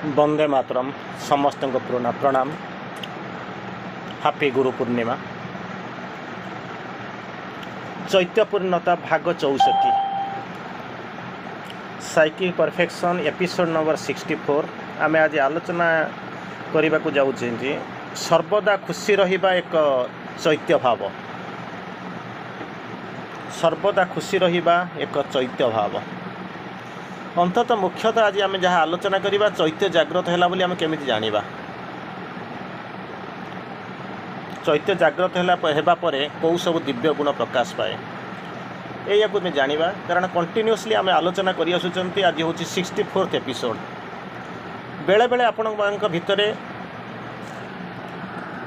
वंदे मातरम समस्त को प्रणाम। हापी गुरु पूर्णिमा। चैत्य पूर्णता भाग 64 साइकिल परफेक्शन एपिसोड नंबर 64 आमे आज आलोचना करने को जाऊँ सर्वदा खुशी रहिबा एक चैत्य भाव। सर्वदा खुशी रहिबा एक चैत्य भाव अंततः मुख्यतः आज आम जहाँ आलोचना करवा चैत्य जाग्रत है बोली आम केमी जाना। चैत्य जाग्रत है कौ सब दिव्य गुण प्रकाश पाए या जाना कारण कंटिन्यूअसली आम आलोचना कर आसुचंती। आज हूँ 64th एपिसोड। बेले बेले आपण भितर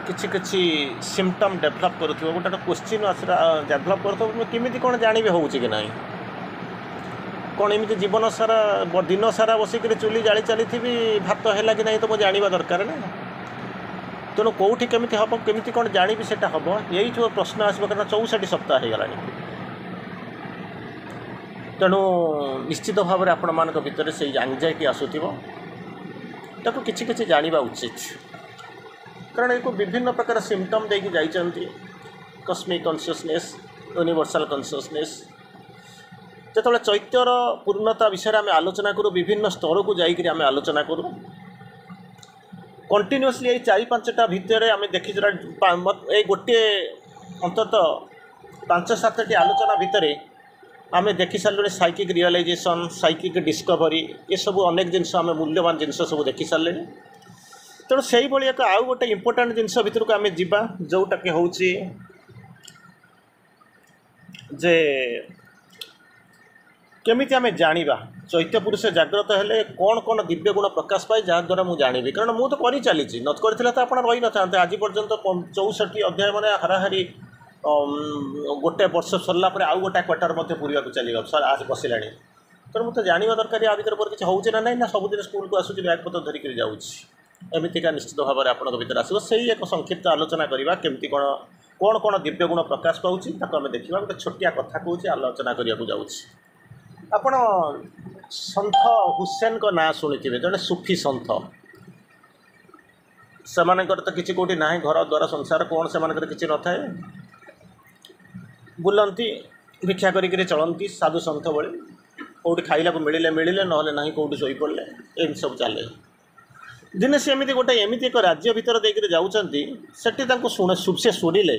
किछि किछि सिम्पटम डेभलप करूँ गोटे क्वेश्चन डेभलप करमी कौन जानवी हो कि ना कौन एमती जीवन सारा दिन सारा बसिक चुली जाली चली भात है कि नहीं तो मुझे जानवा दरकार ना। तेणु कौटी केमी हम केमी कौन जानवी से हम यही जो प्रश्न आसो कारण 64 सप्ताह हो गला। तेणु निश्चित भाव में आपण मान भितर से एंजाइटी आसूब ताको किछि किछि जानवा उचित कारण एक विभिन्न प्रकार सिम्पटम देकी जाइछंती। Cosmic consciousness, universal consciousness. जो चैत्यर पूर्णता विषय आम आलोचना करूँ विभिन्न स्तर को जाकर आम आलोचना करूँ कंटिन्यूअसली ये 4-5टा भितर आम देखी ये गोटे अंततः 5-7टी आलोचना भितर आम देखी सारे साइकिक रियलाइजेशन, साइकिक डिस्कवरी ये सब अनेक जिनस आम मूल्यवान जिनस सब देखी सारे। तेणु से ही एक आउ गोटे इम्पोर्टाट जिनस भितर को आम जावा जोटा कि हूँ जे केमी आम जाना चैत्य पुरुष जाग्रत हेले कौन कौन दिव्य गुण प्रकाश पाए जहाद्वारा मुझे जानवी कारण मु तो कर चली नत कर तो आप रही न था आज पर्यंत 64 अध्याय मैंने हाराहारी गोटे वर्ष सरला आउ गोटे क्वार्टर पूरा चलवा बसला। तेणु मुझे जानवा दरकार आ भर किसी हो ना ना सबुदिन स्कूल को आसूँ बैग पत्र धरिक जामिका निश्चित भाव में आपंक भर आसो से एक संक्षिप्त आलोचना करवा केमती कौन कौन कौन दिव्य गुण प्रकाश पाँच आम देखा गोटे छोटिया कथा कौच आलोचना करने जाऊँ। आपण सन्थ हुसैन को ना शुणी जड़े सुफी सन्थ से तो किसी कौटी ना घर द्वार संसार कौन से किसी न थाए बुलती भिक्षा करी चलती साधु सन्थ भली कौटी खाइला मिले मिले ना ना कौटी शोई पड़े एम सब चले। दिने से एमती गोटे एमती एक राज्य भितर देकर जाऊँगी से शुणिले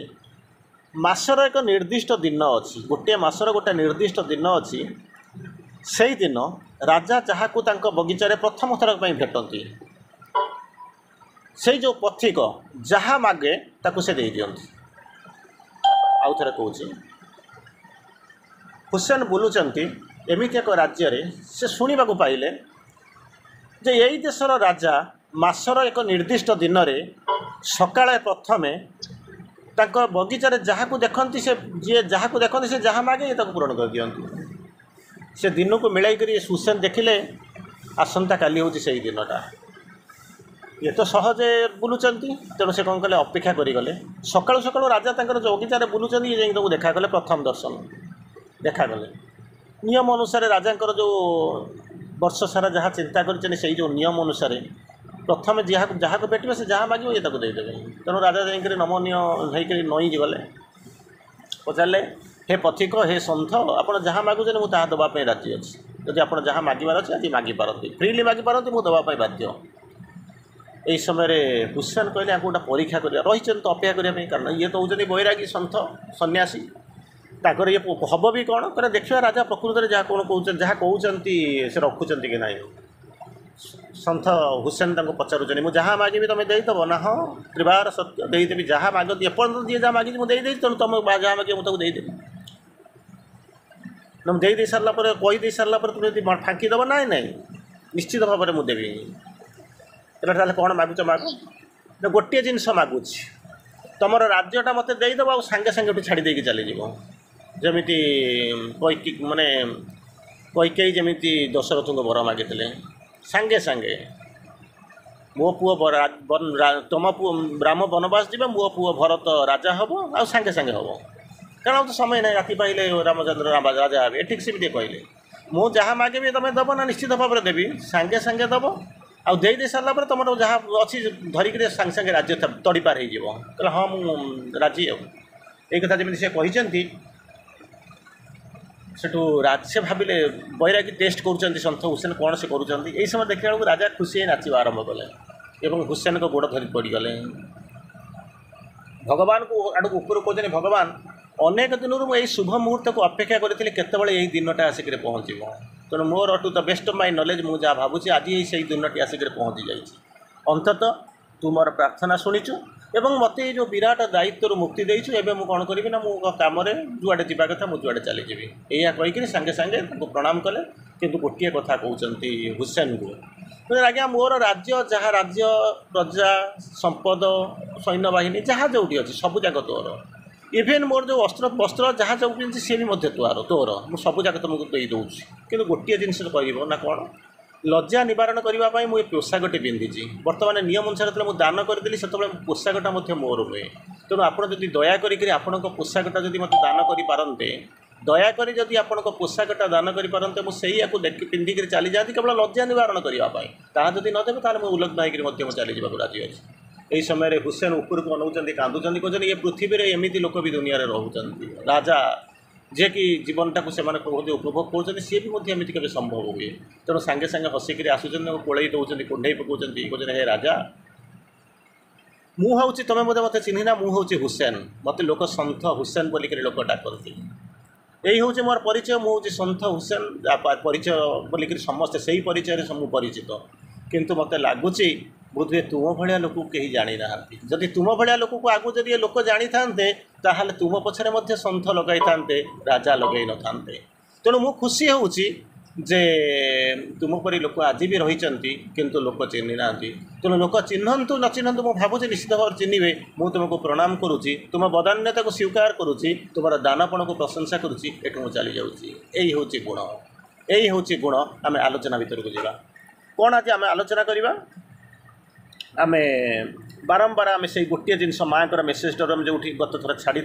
मासर एक निर्दिष्ट दिन अच्छी गोटे मासर गोटे निर्दिष्ट दिन अच्छी से दिन राजा जहाँ को बगीचारे प्रथम थर भेटती से जो पथिक जहाँ मागे ताकू से दे दियंती। आउ थे कहूँ हुसैन बुलुचंती एमती एक राज्य रे से शुणा पाइले जे यही देशर राजा मासर एक निर्दिष्ट दिन रे सकाळे प्रथमे तांको बगीचारे जहाँ को देखती से जी जहाँ को देखती से जहाँ मागे ये पूरण कर दियंती। से दिन को मिलाई करी हुसैन देखिले आसंता काली हूँ से दिनटा ये तो सहजे बुलुचंती। तेणु से कौन कले अपेक्षा करें सकालू सकालू राजा तक बगीचारे बुलुचंती ये जाइए देखा कले प्रथम दर्शन देखा गले नियम अनुसार राजा जो वर्ष सारा जहाँ चिंता कर जो नियम अनुसार प्रथम जहाँ को भेटे से जहाँ मांगे ये देदेवे। तेणु राजा जाकर नमनीय होकर नई गले पचारे हे पथिक हे सन्थ आप जहाँ मागुचे मुझे ताहा दवाई राजी अच्छी जदि आप जहाँ मागिबार अच्छे आज मागिपारती फ्रीली मागिपारती मुझे दवाई बाध्य। यही समय हुसैन कहले आपको गोटे परीक्षा कर रही तो अपेक्षा करने कारण ये तो होती बैरागी सन्थ सन्यासी ताकर ये हम भी कौन कह देखा राजा प्रकृत में जहाँ कौन कौन जहाँ कहते से रखुंट कि ना। सन्थ हुसैन पचारुचंदी मुझे जहाँ मागिबी तुम देदेव ना हाँ त्रिवार सत्य देदेवी जहाँ मागती एपर्तंत जी जहाँ मागी मुझे देदेवी तेणु तुम जहाँ मागे मुझे देदेवी तुम दे सारा कहीदे सारा तुम फाँकीदेव ना ना निश्चित भाव में मुझे देवी तेना कौन मागुच माग गोटे जिनस मागुच तुम राज्यटा मत देदेव आ सागे सागे छाड़ी देकी चलीज जमी कैकी माने कैकेयी जमी दशरथ को वर मागिले सांगे सांगे मो पुओ तुम पुओ राम वनवास जी मो पुओ भरत राजा हम आ सांगे सांगे हम कारण तो समय ना राति पाइले रामचंद्र राजा हे ठीक सेमती कहले मु जहाँ मागे भी तुम दब ना निश्चित भाव में देवी सांगे सांगे दब आउ दे सारा पर तुम जहाँ अच्छी धरिक सागे सागे राज्य तड़ीपार हो कहला हाँ मुझे राजी यही कथा जमी से कहते सेठू से भाविले बैरागी टेस्ट कर सन्थ हुसैन कौन से करुँच यही समय देखा बेलू राजा खुशी नाचवा आरंभ कले एवं हुसैन को गोड़ धरी पड़गले भगवान को आड़ ऊपर कहते भगवान अनेक दिन यही शुभ मुहूर्त को अपेक्षा करी केतबे यही दिनटा आसिक पहुँच तेणु मोर to the best of my knowledge मुझे जहाँ भावुँ आज ही से दिनटी आसिक पहुँची जाइए अंततः तू मोर प्रार्थना शुणीचु एवं मत जो विराट दायित्व मुक्ति देचु एवं मुझे कौन करी ना मो कम जुआड़े जावा कथा मुझे जुआड़े चली यह कहीकि सागे सागे प्रणाम कले किंतु गोटे कथा कहते हुसैन को आज्ञा मोर राज्य जहाँ राज्य प्रजा संपद सैन्य बाहिनी जहाँ जो अच्छी सबूक तोर इभेन मोर जो अस्त्र वस्त्र जहाँ जो सी भी तोर मुझे सबूक तुमको दे दूसरी कि गोटे जिन कह ना कौन लज्जा निवारण करने मुझे पोशाकटी पिंधि बर्तमान नियम अनुसार जो मुझे दान करदेली से पोशाकटा मोर हुए तेणु आपड़ जब दयाकोरी आपण पोशाकटा जब मत दान करते दयाकोरी जदि आपण पोशाकटा दान करते मुझे पिंधिक चली जाती केवल लज्जा निवारण करने ताहा जदि नदेवे ताल मुझे उल्लग्न होकर चली जावाक राजी अच्छी यही समय हुसैन ऊपर को अनाऊँच कांदुंच कहते ये पृथ्वी में एमती लोक भी दुनिया रोच राजा जे कि जीवनटा को कहते उपभोग कर सी भी एमती के संभव हुए तेणु सागे सागे हसिक आसुच्च कोड़े दौरान कुंडे पकाउंट कहते हे राजा मुझे तुम मत चिन्हना मुझे हुसैन मत लोक सन्थ हुसैन बोलिक लोक डाकती यही हूँ मोर परिचय मुझे सन्थ हुसैन परिचय बोलिक समस्ते से ही परिचय मुझे परिचित किंतु मत लगुच बोधे तुम भाया लोक कहीं जानी ना जदि तुम भाया लोक को आगु जदि लोक जानी था तुम पछरे सन्थ लगाई था राजा लगे न था तेणु मु खुशी हूँ जे तुम परी लोक आज भी रही किंतु लोक चिन्ह ना तेणु लोक चिन्हतु न चिन्हतु मुझे भावुँ निश्चित भाव चिन्हे मुझे तुमको प्रणाम करुच्ची तुम बदान्यता को स्वीकार करुच्ची तुम दानपण को प्रशंसा करुच्ची एठू मुझे चली जाऊँगी यही हूँ गुण यही हूँ गुण आम आलोचना भीतर को जावा कौन आज आम आलोचना करवा आम बारंबार आम से गोटे जिन माँ को मेसेज आम जो गत थर छाड़ी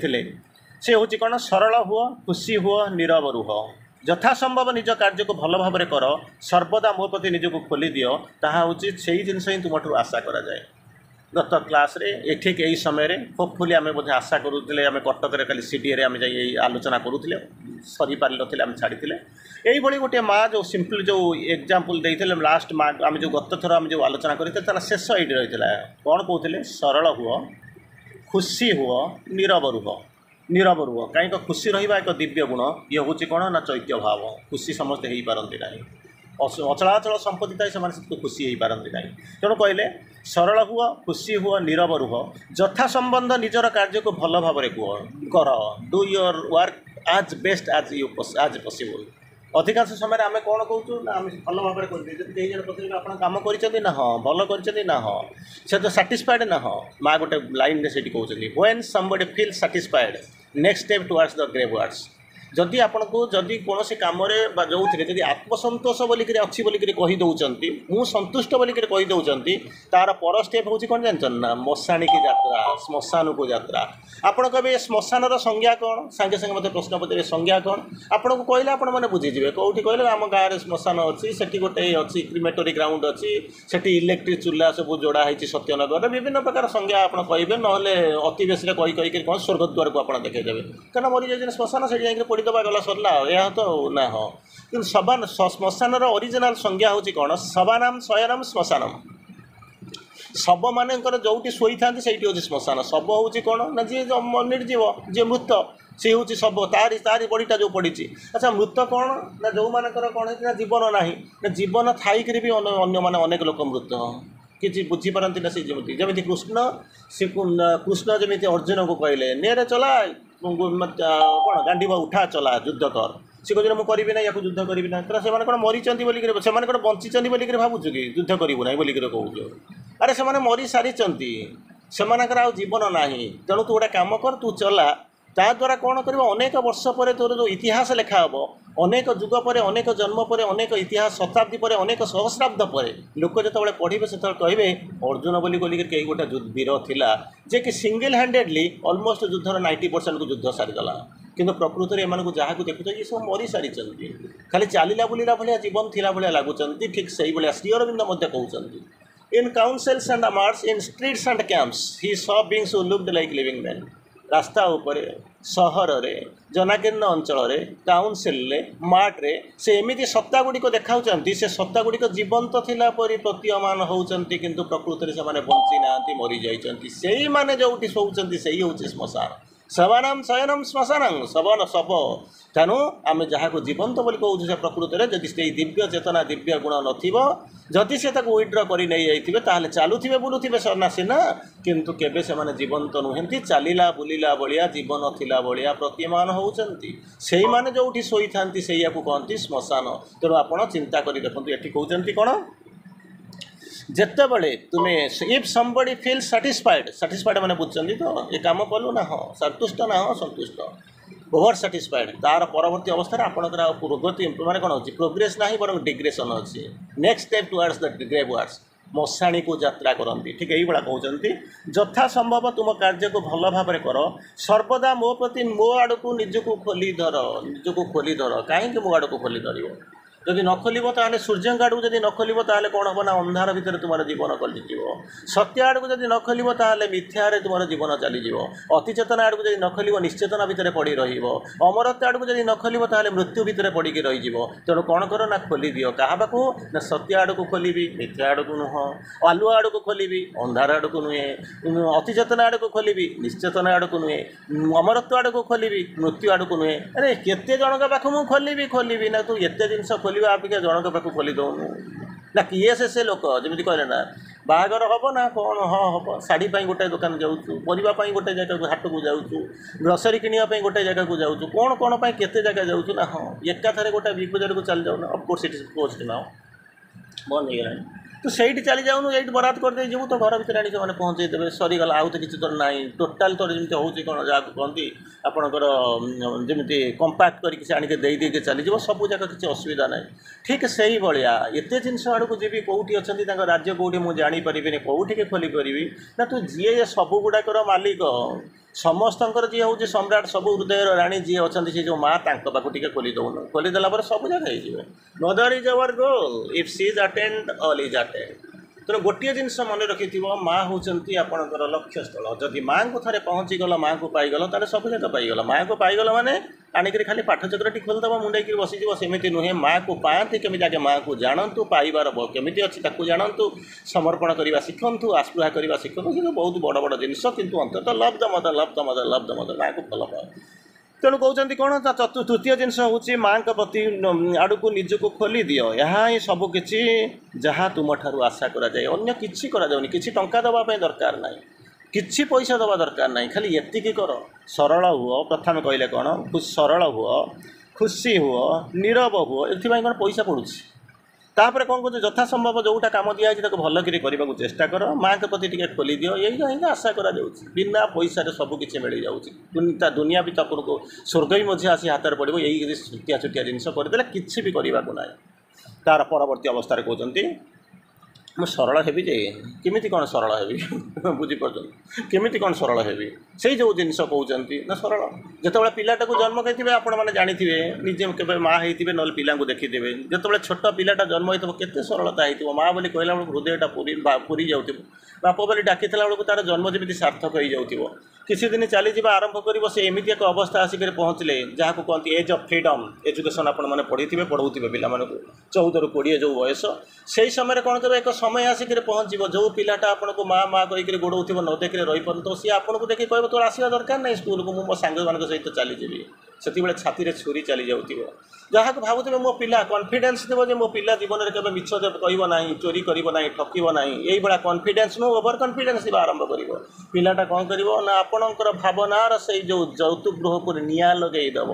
से हूँ कौन सरल हुआ खुशी हुआ नीरव रुह यथासंभव निज कार्य को भल भाव कर सर्वदा मो प्रति निजक खोली दियो ताहा हूँ से जिनस ही तुम आशा करा जाए गत क्लास रे ठीक यही समय होपफुली आम बोधे आशा करूँ आम कटक कल सीडीए आम जा आलोचना करूँ सरी पारि ना आम छाड़ी यही गोटे माँ जो सिंपल जो एग्जाम्पल देते लास्ट माँ आम जो गत थर आम जो आलोचना करते तार शेष ये रही है कौन कहते सरल हुआ खुशी हुआ नीरव रुह कहीं खुशी रहा एक दिव्य गुण ये हूँ कौन ना चैत्य भाव खुशी समस्ते हो पारती ना अचलाचल संपत्ति थाई से खुशी हो पारती ना तेणु कहले सरल हुआ खुशी हुआ नीरव रुह यथा संबंध निजर कार्य को भल भाव कर डू योर वर्क आज बेस्ट आज पॉसिबल अधिकांश समय आम कौन कहूँ ना आम भल भाव कहीं पचार आप कम कर हाँ भल कर हाँ से तो साटिस्फाइड ना हाँ माँ गोटे लाइन से कहते when somebody feel satisfied next step towards the grave words जदि आपण को जदि कौन कम जो थे आत्मसंतोष बोलिक अच्छी बोलिक कहीदे मु संतुष्ट बोलिक कहीदे तार पर स्टेप हूँ कौन जानते ना मशाणी की यात्रा श्मशान को यात्रा आपड़ कहे श्मशान संज्ञा कौन सागे सागे मतलब प्रश्न पचारे संज्ञा कौन आपन को कहले आपण मैंने बुझीजे कौटी कहले आम गाँव में श्मशान अच्छी से गोटे अच्छी क्रिमेटोरी ग्राउंड अच्छी से इलेक्ट्रिक चूल्हा सब जोड़ा है सत्यनगर विभिन्न प्रकार संज्ञा आप कहे ना अति बेस कही कौन स्वर्गद्वार को आप देखदेवे क्या मरी जाए श्मशान से जाकर पड़ीदबा गला सरला यह तो ना हाँ कि श्मशान ओरिजिनाल संज्ञा हूँ कौन शवानाम शयनम श्मशानम शव मानकर जो शोई था से हूँ श्मशान शव हूँ कौन ना जी निर्जीव जी मृत सी हूँ शव तारी बड़ीटा जो पड़ी अच्छा मृत कौन ना जो मानकर कौन है जीवन ना जीवन थी भी अन्य मैंने अनेक लोक मृत कि बुझीपारती ना से जमी कृष्ण से कृष्ण जमी अर्जुन को कहले नेरे चला कौन गांडीवा उठा चला युद्ध कर सी कहते मुझे ना या युद्ध करी ना से कौन मरी बोलिक से कौन बंची बोलिक भावुँ कि युद्ध करूँ ना बोलिक कहूँ अरे से मरी सारी से जीवन ना तेणु तू गोटे कम कर तू चला ताद्वारा कौन कर अनेक वर्ष पर तोर जो इतिहास लिखा हम अनेक जुग पर अनेक जन्म पर अनेक इतिहास शताब्दी पर अनेक सहस्राब्द पर लोक जो पढ़े से कहे अर्जुन बोली बोलिक कई गोटे वीर थिला जे कि सिंगल हैंडेडली ऑलमोस्ट युद्धर 90% को युद्ध सारीदेला କିନ୍ତୁ ପ୍ରକୃତରେ ଏମାନଙ୍କୁ ଯାହାକୁ ଦେଖୁଛ ଇଏ ସବୁ ମରିସାରିଛନ୍ତି, ଖାଲି ଚାଲିଲା ବୁଲିଲା ଭଳିଆ ଜୀବନ ଥିଲା ଭଳିଆ ଲାଗୁଛନ୍ତି। ଠିକ୍ ସେଇଭଳିଆ ଶ୍ରୀ ଅରବିନ୍ଦ ମଧ୍ୟ କହୁଛନ୍ତି, in councils and marts, in streets and campus he saw beings who looked like living men. ରାସ୍ତା ଉପରେ, ସହରରେ, ଜନାକୀର୍ଣ୍ଣ ଅଞ୍ଚଳରେ, କାଉନସିଲ୍ରେ, ମାର୍ଟରେ ସେ ଏମିତି ସତ୍ତାଗୁଡ଼ିକ ଦେଖାଉଛନ୍ତି, ସେ ସତ୍ତାଗୁଡ଼ିକ ଜୀବନ୍ତ ଥିଲା ପରି ପ୍ରତୀୟମାନ ହେଉଛନ୍ତି, କିନ୍ତୁ ପ୍ରକୃତରେ ସେମାନେ ବଞ୍ଚି ନାହାନ୍ତି, ମରିଯାଇଛନ୍ତି। ସେଇମାନେ ଯେଉଁଠି ଶୋଉଛନ୍ତି ସେଇ ହେଉଛି ଶ୍ମଶାନ। ଶବନମ୍ ଶୟନମ୍ ଶ୍ମଶାନଂ, ଶବନ ଶବ। ତେଣୁ ଆମେ ଯାହାକୁ ଜୀବନ୍ତ ବୋଲି କହୁଛୁ ସେ ପ୍ରକୃତରେ ଯଦି ସେଇ ଦିବ୍ୟ ଚେତନା, ଦିବ୍ୟ ଗୁଣ ନଥିବ, ଯଦି ସେ ତାକୁ ୱିଡ୍ର କରି ନେଇଯାଇଥିବେ ତାହେଲେ ଚାଲୁଥିବେ ବୁଲୁଥିବେ ସିନା, କିନ୍ତୁ କେବେ ସେମାନେ ଜୀବନ୍ତ ନୁହନ୍ତି, ଚାଲିଲା ବୁଲିଲା ଭଳିଆ, ଜୀବନ ଥିଲା ଭଳିଆ ପ୍ରତୀୟମାନ ହେଉଛନ୍ତି। ସେଇମାନେ ଯେଉଁଠି ଶୋଇଥାନ୍ତି ସେଇଆକୁ କହନ୍ତି ଶ୍ମଶାନ। ତେଣୁ ଆପଣ ଚିନ୍ତା କରି ଦେଖନ୍ତୁ, ଏଠି କହୁଛନ୍ତି କ'ଣ, ଯେତେବେଳେ ତୁମେ ଇଫ୍ ସମବଡି ଫିଲ୍ ସାଟିସ୍ଫାଏଡ୍ ମାନେ ବୁଝୁଛନ୍ତି ତ, ଏ କାମ କଲୁ ନା ହଁ ସନ୍ତୁଷ୍ଟ, ନା ହଁ ସନ୍ତୁଷ୍ଟ, ଓଭର ସାଟିସ୍ଫାଏଡ୍, ତାର ପରବର୍ତ୍ତୀ ଅବସ୍ଥାରେ ଆପଣଙ୍କର ଆଉ ପ୍ରଗତି ମାନେ କ'ଣ ହେଉଛି, ପ୍ରୋଗ୍ରେସ୍ ନାହିଁ ବରଂ ଡିଗ୍ରେସନ୍ ଅଛି। ନେକ୍ସଟ ଷ୍ଟେପ୍ ଟୁୱାର୍ଡସ୍ ଦ ଗ୍ରେଭ୍ ୱାର୍ଡସ୍, ମଶାଣୀକୁ ଯାତ୍ରା କରନ୍ତି। ଠିକ୍ ଏଇଭଳିଆ କହୁଛନ୍ତି, ଯଥା ସମ୍ଭବ ତୁମ କାର୍ଯ୍ୟକୁ ଭଲ ଭାବରେ କର, ସର୍ବଦା ମୋ ପ୍ରତି ମୋ ଆଡ଼କୁ ନିଜକୁ ଖୋଲି ଧର। କାହିଁକି ମୋ ଆଡ଼କୁ ଖୋଲି ଧରିବ? ଯଦି ନ ଖୋଲିବ ତାହେଲେ ସୂର୍ଯ୍ୟଙ୍କ ଆଡ଼କୁ ଯଦି ନ ଖୋଲିବ ତାହେଲେ କ'ଣ ହେବ ନା ଅନ୍ଧାର ଭିତରେ ତୁମର ଜୀବନ କଟିଯିବ। ସତ୍ୟ ଆଡ଼କୁ ଯଦି ନ ଖୋଲିବ ତାହେଲେ ମିଥ୍ୟାରେ ତୁମର ଜୀବନ ଚାଲିଯିବ। ଅତିଚେତନା ଆଡ଼କୁ ଯଦି ନ ଖୋଲିବ ନିଶ୍ଚେତନା ଭିତରେ ପଡ଼ି ରହିବ। ଅମରତ୍ୱ ଆଡ଼କୁ ଯଦି ନ ଖୋଲିବ ତାହେଲେ ମୃତ୍ୟୁ ଭିତରେ ପଡ଼ିକି ରହିଯିବ। ତେଣୁ କ'ଣ କର ନା ଖୋଲିଦିଅ। କାହା ପାଖକୁ ନା ସତ୍ୟ ଆଡ଼କୁ ଖୋଲିବି, ମିଥ୍ୟା ଆଡ଼କୁ ନୁହଁ। ଆଲୁଅ ଆଡ଼କୁ ଖୋଲିବି, ଅନ୍ଧାର ଆଡ଼କୁ ନୁହେଁ। ଅତିଚେତନା ଆଡ଼କୁ ଖୋଲିବି, ନିଶ୍ଚେତନା ଆଡ଼କୁ ନୁହେଁ। ଅମରତ୍ୱ ଆଡ଼କୁ ଖୋଲିବି, ମୃତ୍ୟୁ ଆଡ଼କୁ ନୁହେଁ। ଆରେ କେତେ ଜଣଙ୍କ ପାଖକୁ ମୁଁ ଖୋଲିବି ନା ତୁ ଏତେ ଜିନିଷ ଖୋଲିବା ଅପେକ୍ଷା ଜଣଙ୍କ ପାଖକୁ ଖୋଲି ଦେଉନୁ ନା। କିଏ ସେ ଲୋକ ଯେମିତି କହିଲେ ନା ବାହାଘର ହେବ ନା କ'ଣ, ହଁ ହେବ। ଶାଢ଼ୀ ପାଇଁ ଗୋଟେ ଦୋକାନ ଯାଉଛୁ, ପରିବା ପାଇଁ ଗୋଟେ ଜାଗାକୁ ହାଟକୁ ଯାଉଛୁ, ଗ୍ରୋସରୀ କିଣିବା ପାଇଁ ଗୋଟେ ଜାଗାକୁ ଯାଉଛୁ, କ'ଣ ପାଇଁ କେତେ ଜାଗା ଯାଉଛୁ ନା। ହଁ ଏକାଥରେ ଗୋଟେ ବିଗ୍ ବଜାରକୁ ଚାଲି ଯାଉନା, of course it is closed now, ବନ୍ଦ ହେଇଗଲାଣି। ତୁ ସେଇଠି ଚାଲି ଯାଉନୁ, ଏଇଠି ବରାଦ କରିଦେଇ ଯିବୁ, ତ ଘର ଭିତରେ ଆଣି ସେମାନେ ପହଞ୍ଚେଇ ଦେବେ, ସରିଗଲା। ଆଉ ତ କିଛି ତୋର ନାହିଁ। ଟୋଟାଲ୍ ତୋର ଯେମିତି ହେଉଛି କ'ଣ, ଯାହାକୁ କହନ୍ତି ଆପଣଙ୍କର ଯେମିତି କମ୍ପାକ୍ଟ କରିକି ସେ ଆଣିକି ଦେଇକି ଚାଲିଯିବ, ସବୁ ଯାକ କିଛି ଅସୁବିଧା ନାହିଁ। ଠିକ୍ ସେଇଭଳିଆ ଏତେ ଜିନିଷ ଆଡ଼କୁ ଯିବି, କେଉଁଠି ଅଛନ୍ତି ତାଙ୍କ ରାଜ୍ୟ କେଉଁଠି ମୁଁ ଜାଣିପାରିବିନି, କେଉଁଠିକି ଖୋଲିପାରିବି ନା। ତୁ ଯିଏ ସବୁ ଗୁଡ଼ାକର ମାଲିକ, ସମସ୍ତଙ୍କର ଯିଏ ହେଉଛି ସମ୍ରାଟ, ସବୁ ହୃଦୟର ରାଣୀ ଯିଏ ଅଛନ୍ତି ସେ ଯେଉଁ ମା, ତାଙ୍କ ପାଖକୁ ଟିକେ ଖୋଲି ଦେଉନୁ। ଖୋଲିଦେଲା ପରେ ସବୁ ଜାଗା ହେଇଯିବ। Mother is our goal, if she is attend all is attend. ତେଣୁ ଗୋଟିଏ ଜିନିଷ ମନେ ରଖିଥିବ, ମା ହେଉଛନ୍ତି ଆପଣଙ୍କର ଲକ୍ଷ୍ୟସ୍ଥଳ। ଯଦି ମାଆଙ୍କୁ ଥରେ ପହଞ୍ଚିଗଲ, ମାଆଙ୍କୁ ପାଇଗଲ, ତାହେଲେ ସବୁ ଜାକ ପାଇଗଲ। ମାଆଙ୍କୁ ପାଇଗଲ ମାନେ ଆଣିକରି ଖାଲି ପାଠଚକ୍ରଟି ଖୋଲିଦେବ, ମୁଣ୍ଡେଇକି ବସିଯିବ, ସେମିତି ନୁହେଁ। ମାଆକୁ ପାଆନ୍ତି କେମିତି, ଆଗେ ମାଆକୁ ଜାଣନ୍ତୁ, ପାଇବାର କେମିତି ଅଛି ତାକୁ ଜାଣନ୍ତୁ, ସମର୍ପଣ କରିବା ଶିଖନ୍ତୁ, ଆସ୍ପୃହା କରିବା ଶିଖନ୍ତୁ। କିନ୍ତୁ ବହୁତ ବଡ଼ ବଡ଼ ଜିନିଷ, କିନ୍ତୁ ଅନ୍ତତଃ ଲଭ୍ ଦ ମଦର, ମାଆକୁ ଭଲ ପାଅ। ତେଣୁ କହୁଛନ୍ତି କ'ଣ, ତୃତୀୟ ଜିନିଷ ହେଉଛି ମାଆଙ୍କ ପ୍ରତି ଆଡ଼କୁ ନିଜକୁ ଖୋଲି ଦିଅ। ଏହା ହିଁ ସବୁକିଛି ଯାହା ତୁମଠାରୁ ଆଶା କରାଯାଏ। ଅନ୍ୟ କିଛି କରାଯାଉନି। କିଛି ଟଙ୍କା ଦେବା ପାଇଁ ଦରକାର ନାହିଁ, କିଛି ପଇସା ଦେବା ଦରକାର ନାହିଁ। ଖାଲି ଏତିକି କର, ସରଳ ହୁଅ। ପ୍ରଥମେ କହିଲେ କ'ଣ, ସରଳ ହୁଅ, ଖୁସି ହୁଅ, ନୀରବ ହୁଅ। ଏଥିପାଇଁ କ'ଣ ପଇସା ପଡ଼ୁଛି? ତାପରେ କ'ଣ କହୁଛୁ, ଯଥା ସମ୍ଭବ ଯେଉଁଟା କାମ ଦିଆହେଇଛି ତାକୁ ଭଲକରି କରିବାକୁ ଚେଷ୍ଟା କର। ମାଆଙ୍କ ପ୍ରତି ଟିକେ ଖୋଲିଦିଅ। ଏଇଟା ହିଁ ଆଶା କରାଯାଉଛି। ବିନା ପଇସାରେ ସବୁ କିଛି ମିଳିଯାଉଛି। ତା ଦୁନିଆ ବି ତ ଆପଣଙ୍କୁ ସ୍ୱର୍ଗ ବି ମଧ୍ୟ ଆସି ହାତରେ ପଡ଼ିବ। ଏଇ ଛୋଟିଆ ଜିନିଷ କରିଦେଲେ କିଛି ବି କରିବାକୁ ନାହିଁ। ତାର ପରବର୍ତ୍ତୀ ଅବସ୍ଥାରେ କହୁଛନ୍ତି, ମୁଁ ସରଳ ହେବି ଯେ, କେମିତି କ'ଣ ସରଳ ହେବି? ବୁଝିପାରୁଛନ୍ତି, କେମିତି କ'ଣ ସରଳ ହେବି? ସେଇ ଯେଉଁ ଜିନିଷ କହୁଛନ୍ତି ନା ସରଳ। ଯେତେବେଳେ ପିଲାଟାକୁ ଜନ୍ମ କରିଥିବେ, ଆପଣମାନେ ଜାଣିଥିବେ, ନିଜେ କେବେ ମା ହେଇଥିବେ, ନହେଲେ ପିଲାଙ୍କୁ ଦେଖିଥିବେ। ଯେତେବେଳେ ଛୋଟ ପିଲାଟା ଜନ୍ମ ହେଇଥିବ କେତେ ସରଳତା ହେଇଥିବ। ମା ବୋଲି କହିଲା ବେଳକୁ ହୃଦୟଟା ପୁରି ଯାଉଥିବ। ବାପ ବୋଲି ଡାକିଥିଲା ବେଳକୁ ତାର ଜନ୍ମ ଯେମିତି ସାର୍ଥକ ହେଇଯାଉଥିବ। କିଛି ଦିନ ଚାଲିଯିବା ଆରମ୍ଭ କରିବ, ସେ ଏମିତି ଏକ ଅବସ୍ଥା ଆସିକରି ପହଞ୍ଚିଲେ, ଯାହାକୁ କହନ୍ତି ଏଜ୍ ଅଫ୍ ଫ୍ରିଡ଼ମ୍। ଏଜୁକେସନ୍ ଆପଣମାନେ ପଢ଼ଉଥିବେ ପିଲାମାନଙ୍କୁ, 14ରୁ 20 ଯେଉଁ ବୟସ, ସେହି ସମୟରେ କ'ଣ କରିବ, ଏକ ସମୟ ଆସିକରି ପହଞ୍ଚିବ ଯେଉଁ ପିଲାଟା ଆପଣଙ୍କୁ ମା କହିକରି ଗୋଡ଼ଉଥିବ, ନ ଦେଖିଲେ ରହିପାରୁନଥିବ, ସିଏ ଆପଣଙ୍କୁ ଦେଖି କହିବ ତୋର ଆସିବା ଦରକାର ନାହିଁ ସ୍କୁଲକୁ, ମୁଁ ମୋ ସାଙ୍ଗମାନଙ୍କ ସହିତ ଚାଲିଯିବି। ସେତେବେଳେ ଛାତିରେ ଛୁରୀ ଚାଲି ଯାଉଥିବ। ଯାହାକୁ ଭାବୁଥିବେ ମୋ ପିଲା, କନଫିଡେନ୍ସ ଥିବ ଯେ ମୋ ପିଲା ଜୀବନରେ କେବେ ମିଛ କହିବ ନାହିଁ, ଚୋରି କରିବ ନାହିଁ, ଠକିବ ନାହିଁ, ଏଇଭଳିଆ କନଫିଡେନ୍ସ ନୁହଁ, ଓଭର କନଫିଡେନ୍ସ ଥିବା ଆରମ୍ଭ କରିବ। ପିଲାଟା କ'ଣ କରିବ ନା ଆପଣଙ୍କର ଭାବନାର ସେଇ ଯେଉଁ ଯୌତୁକ ଗୃହକୁ ନିଆଁ ଲଗେଇ ଦେବ।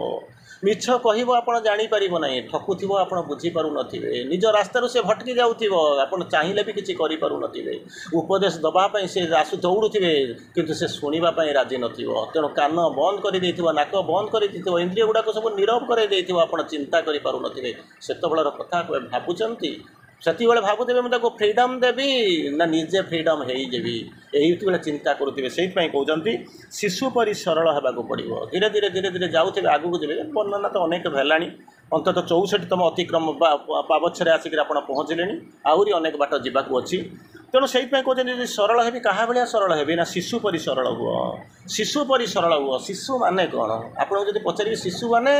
ମିଛ କହିବ, ଆପଣ ଜାଣିପାରିବ ନାହିଁ। ଠକୁଥିବ, ଆପଣ ବୁଝିପାରୁନଥିବେ। ନିଜ ରାସ୍ତାରୁ ସେ ଭଟକି ଯାଉଥିବ, ଆପଣ ଚାହିଁଲେ ବି କିଛି କରିପାରୁନଥିବେ। ଉପଦେଶ ଦେବା ପାଇଁ ସେ ଦୌଡ଼ୁଥିବେ, କିନ୍ତୁ ସେ ଶୁଣିବା ପାଇଁ ରାଜି ନଥିବ। ତେଣୁ କାନ ବନ୍ଦ କରିଦେଇଥିବ, ନାକ ବନ୍ଦ କରିଦେଇଥିବ, ଇନ୍ଦ୍ରିୟ ଗୁଡ଼ାକ ସବୁ ନୀରବ କରାଇ ଦେଇଥିବ, ଆପଣ ଚିନ୍ତା କରିପାରୁନଥିବେ। ସେତେବେଳର କଥା ଭାବୁଛନ୍ତି ସେତିବେଳେ ଭାବୁଥିବେ ମୁଁ ତାକୁ ଫ୍ରିଡମ୍ ଦେବି ନା ନିଜେ ଫ୍ରିଡମ୍ ହେଇଯିବି, ଏଇଥିବେଳେ ଚିନ୍ତା କରୁଥିବେ। ସେଇଥିପାଇଁ କହୁଛନ୍ତି ଶିଶୁ ପରି ସରଳ ହେବାକୁ ପଡ଼ିବ। ଧୀରେ ଧୀରେ ଧୀରେ ଧୀରେ ଯାଉଥିବେ, ଆଗକୁ ଯିବେ। ବର୍ଣ୍ଣନା ତ ଅନେକ ହେଲାଣି, ଅନ୍ତତଃ 64ତମ ଅତିକ୍ରମ ପାବଚ୍ଛରେ ଆସିକି ଆପଣ ପହଞ୍ଚିଲେଣି, ଆହୁରି ଅନେକ ବାଟ ଯିବାକୁ ଅଛି। ତେଣୁ ସେଇଥିପାଇଁ କହୁଛନ୍ତି ଯଦି ସରଳ ହେବି, କାହା ଭଳିଆ ସରଳ ହେବି ନା ଶିଶୁ ପରି ସରଳ ହୁଅ। ଶିଶୁ ପରି ସରଳ ହୁଅ। ଶିଶୁ ମାନେ କ'ଣ? ଆପଣଙ୍କୁ ଯଦି ପଚାରିବେ ଶିଶୁ ମାନେ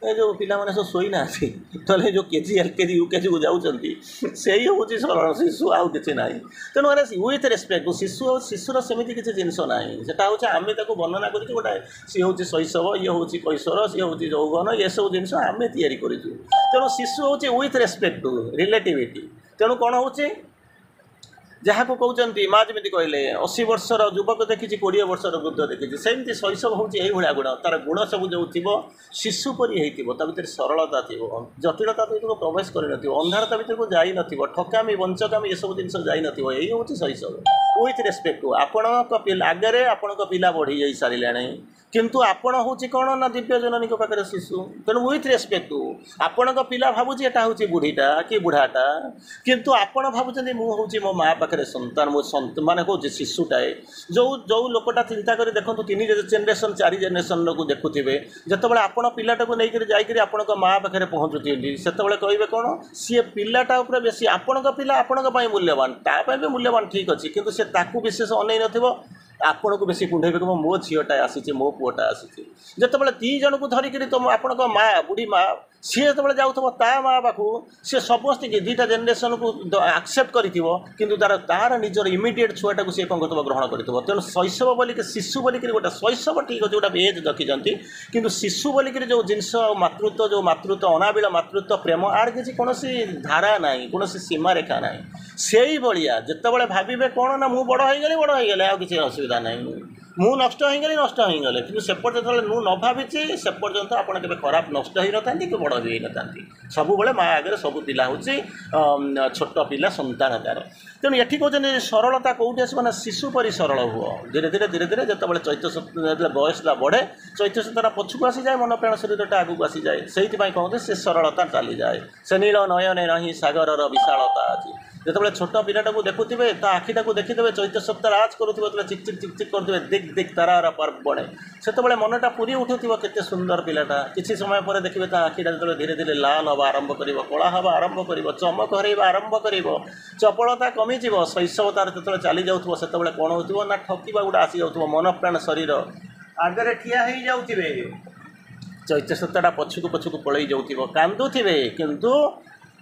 ଏ ଯେଉଁ ପିଲାମାନେ ସବୁ ଶୋଇନାହାନ୍ତି, ତାହେଲେ ଯେଉଁ କେଜି LKG UKGକୁ ଯାଉଛନ୍ତି ସେଇ ହେଉଛି ସରଳ ଶିଶୁ, ଆଉ କିଛି ନାହିଁ। ତେଣୁ ମାନେ ୱିଥ୍ ରେସ୍ପେକ୍ଟ ଶିଶୁର ସେମିତି କିଛି ଜିନିଷ ନାହିଁ। ସେଟା ହେଉଛି ଆମେ ତାକୁ ବର୍ଣ୍ଣନା କରିଛୁ, ଗୋଟେ ସିଏ ହେଉଛି ଶୈଶବ, ଇଏ ହେଉଛି କୈଶୋର, ସିଏ ହେଉଛି ଯୌବନ, ଏସବୁ ଜିନିଷ ଆମେ ତିଆରି କରିଛୁ। ତେଣୁ ଶିଶୁ ହେଉଛି ୱିଥ୍ ରେସ୍ପେକ୍ଟ ରିଲେଟିଭିଟି। ତେଣୁ କ'ଣ ହେଉଛି, ଯାହାକୁ କହୁଛନ୍ତି ମା ଯେମିତି କହିଲେ 80 ବର୍ଷର ଯୁବକ ଦେଖିଛି, 20 ବର୍ଷର ବୃଦ୍ଧ ଦେଖିଛି, ସେମିତି ଶୈଶବ ହେଉଛି ଏଇଭଳିଆ ଗୁଣ। ତା'ର ଗୁଣ ସବୁ ଯେଉଁ ଥିବ ଶିଶୁ ପରି ହେଇଥିବ, ତା ଭିତରେ ସରଳତା ଥିବ, ଜଟିଳତା ଭିତରକୁ ପ୍ରବେଶ କରିନଥିବ, ଅନ୍ଧାରତା ଭିତରକୁ ଯାଇନଥିବ, ଠକାମି ବଞ୍ଚକାମି ଏସବୁ ଜିନିଷ ଯାଇନଥିବ। ଏଇ ହେଉଛି ଶୈଶବ ୱିଥ୍ ରେସ୍ପେକ୍ଟ। ଆପଣଙ୍କ ପିଲା ଆଗରେ ଆପଣଙ୍କ ପିଲା ବଢ଼ି ଯାଇ ସାରିଲାଣି, କିନ୍ତୁ ଆପଣ ହେଉଛି କ'ଣ ନା ଦିବ୍ୟ ଜନନୀଙ୍କ ପାଖରେ ଶିଶୁ। ତେଣୁ ୱିଥ୍ ରେସ୍ପେକ୍ଟ ଆପଣଙ୍କ ପିଲା ଭାବୁଛି ଏଟା ହେଉଛି ବୁଢ଼ୀଟା କି ବୁଢ଼ାଟା, କିନ୍ତୁ ଆପଣ ଭାବୁଛନ୍ତି ମୁଁ ହେଉଛି ମୋ ମା ପାଖରେ ସନ୍ତାନ, ମୋ ମାନେ କହୁଛି ଶିଶୁଟାଏ। ଯେଉଁ ଲୋକଟା ଚିନ୍ତା କରି ଦେଖନ୍ତୁ, 3 ଜେନେରେସନ୍ 4 ଜେନେରେସନ୍କୁ ଦେଖୁଥିବେ, ଯେତେବେଳେ ଆପଣ ପିଲାଟାକୁ ନେଇକରି ଯାଇକରି ଆପଣଙ୍କ ମା ପାଖରେ ପହଞ୍ଚୁଛନ୍ତି, ସେତେବେଳେ କହିବେ କ'ଣ, ସିଏ ପିଲାଟା ଉପରେ ବେଶୀ, ଆପଣଙ୍କ ପିଲା ଆପଣଙ୍କ ପାଇଁ ମୂଲ୍ୟବାନ, ତା ପାଇଁ ବି ମୂଲ୍ୟବାନ ଠିକ୍ ଅଛି, କିନ୍ତୁ ସେ ତାକୁ ବିଶେଷ ଅନେଇ ନଥିବ, ଆପଣଙ୍କୁ ବେଶୀ କୁଣ୍ଢେଇ ପକାଇବ, ମୋ ଝିଅଟା ଆସିଛି, ମୋ ପୁଅଟା ଆସିଛି। ଯେତେବେଳେ 2 ଜଣଙ୍କୁ ଧରିକିରି ତୁମ ଆପଣଙ୍କ ମା ବୁଢ଼ୀ ମା ସିଏ ଯେତେବେଳେ ଯାଉଥିବ ତା ମା ପାଖକୁ, ସିଏ ସମସ୍ତଙ୍କୁ 2ଟା ଜେନେରେସନ୍କୁ ଆକ୍ସେପ୍ଟ କରିଥିବ, କିନ୍ତୁ ତାର ନିଜର ଇମିଡ଼ିଏଟ୍ ଛୁଆଟାକୁ ସିଏ କ'ଣ କରୁଥିବ, ଗ୍ରହଣ କରିଥିବ। ତେଣୁ ଶୈଶବ ବୋଲିକି ଶିଶୁ ବୋଲିକିରି ଗୋଟେ ଶୈଶବ ଠିକ୍ ଅଛି, ଗୋଟେ ଏଜ୍ ରଖିଛନ୍ତି, କିନ୍ତୁ ଶିଶୁ ବୋଲିକିରି ଯେଉଁ ଜିନିଷ ମାତୃତ୍ୱ, ଯେଉଁ ମାତୃତ୍ୱ ଅନାବିଳ ମାତୃତ୍ୱ ପ୍ରେମ, ଆର କିଛି କୌଣସି ଧାରା ନାହିଁ, କୌଣସି ସୀମାରେଖା ନାହିଁ। ସେଇଭଳିଆ ଯେତେବେଳେ ଭାବିବେ କ'ଣ ନା ମୁଁ ବଡ଼ ହେଇଗଲେ ଆଉ କିଛି ଅସୁବିଧା ନାହିଁ, ମୁଁ ନଷ୍ଟ ହେଇଗଲେ, କିନ୍ତୁ ସେପର୍ଯ୍ୟନ୍ତ ଯେତେବେଳେ ମୁଁ ନ ଭାବିଛି ସେ ପର୍ଯ୍ୟନ୍ତ ଆପଣ କେବେ ଖରାପ ନଷ୍ଟ ହେଇନଥାନ୍ତି କି ବଡ଼ ବି ହେଇନଥାନ୍ତି। ସବୁବେଳେ ମା ଆଗରେ ସବୁ ପିଲା ହେଉଛି ଛୋଟ ପିଲା, ସନ୍ତାନ ତା'ର। ତେଣୁ ଏଠି କହୁଛନ୍ତି ସରଳତା କେଉଁଠି ଆସିବ ନା ଶିଶୁ ପରି ସରଳ ହୁଅ। ଧୀରେ ଧୀରେ ଧୀରେ ଧୀରେ ଯେତେବେଳେ ଯେତେବେଳେ ବୟସଟା ବଢ଼େ, ଚୈତ୍ୟସତ୍ତାଟା ପଛକୁ ଆସିଯାଏ, ମନ ପ୍ରାଣ ଶରୀରଟା ଆଗକୁ ଆସିଯାଏ। ସେଇଥିପାଇଁ କହନ୍ତି ସେ ସରଳତା ଚାଲିଯାଏ। ସେ ନୀଳ ନୟନେ ନାହିଁ ସାଗରର ବିଶାଳତା ଅଛି। ଯେତେବେଳେ ଛୋଟ ପିଲାଟାକୁ ଦେଖୁଥିବେ, ତା ଆଖିଟାକୁ ଦେଖିଦେବେ, ଚୈତ୍ୟସତ୍ତା ରାଜ କରୁଥିବ, ଯେତେବେଳେ ଚିକ୍ କରୁଥିବେ, ଦିକ୍ ତାରାର ପର୍ବଣେ, ସେତେବେଳେ ମନଟା ପୁରି ଉଠୁଥିବ, କେତେ ସୁନ୍ଦର ପିଲାଟା। କିଛି ସମୟ ପରେ ଦେଖିବେ ତା ଆଖିଟା ଯେତେବେଳେ ଧୀରେ ଧୀରେ ଲାଲ ହେବା ଆରମ୍ଭ କରିବ, କଳା ହେବା ଆରମ୍ଭ କରିବ, ଚମକ ହରାଇବା ଆରମ୍ଭ କରିବ, ଚପଳତା କମିଯିବ, ଶୈଶବ ତାର ଯେତେବେଳେ ଚାଲି ଯାଉଥିବ, ସେତେବେଳେ କ'ଣ ହେଉଥିବ ନା ଠକିବା ଗୁଡ଼ା ଆସିଯାଉଥିବ, ମନ ପ୍ରାଣ ଶରୀର ଆଗରେ ଠିଆ ହେଇଯାଉଥିବେ, ଚୈତ୍ୟସତ୍ତାଟା ପଛକୁ ପଳେଇ ଯାଉଥିବ, କାନ୍ଦୁଥିବେ, କିନ୍ତୁ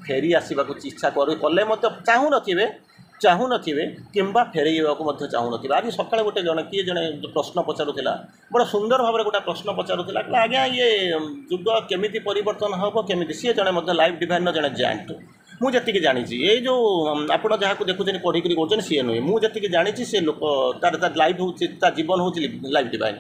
ଫେରି ଆସିବାକୁ ଇଚ୍ଛା କଲେ ମଧ୍ୟ ଚାହୁଁନଥିବେ କିମ୍ବା ଫେରେଇବାକୁ ମଧ୍ୟ ଚାହୁଁନଥିବେ। ଆଜି ସକାଳେ ଜଣେ ପ୍ରଶ୍ନ ପଚାରୁଥିଲା, ବଡ଼ ସୁନ୍ଦର ଭାବରେ ଗୋଟେ ପ୍ରଶ୍ନ ପଚାରୁଥିଲା, ଆଜ୍ଞା ଇଏ ଯୁଗ କେମିତି ପରିବର୍ତ୍ତନ ହେବ, କେମିତି? ସିଏ ଜଣେ ମଧ୍ୟ ଲାଇଫ୍ ଡିଭାଇନ୍ର ଜଣେ ଜାଣ୍ଟ। ମୁଁ ଯେତିକି ଜାଣିଛି, ଏଇ ଯେଉଁ ଆପଣ ଯାହାକୁ ଦେଖୁଛନ୍ତି ପଢ଼ିକରି କହୁଛନ୍ତି ସିଏ ନୁହେଁ, ମୁଁ ଯେତିକି ଜାଣିଛି ସେ ଲୋକ ତାର ଲାଇଫ୍ ହେଉଛି, ତା ଜୀବନ ହେଉଛି ଲାଇଫ୍ ଡିଭାଇନ୍।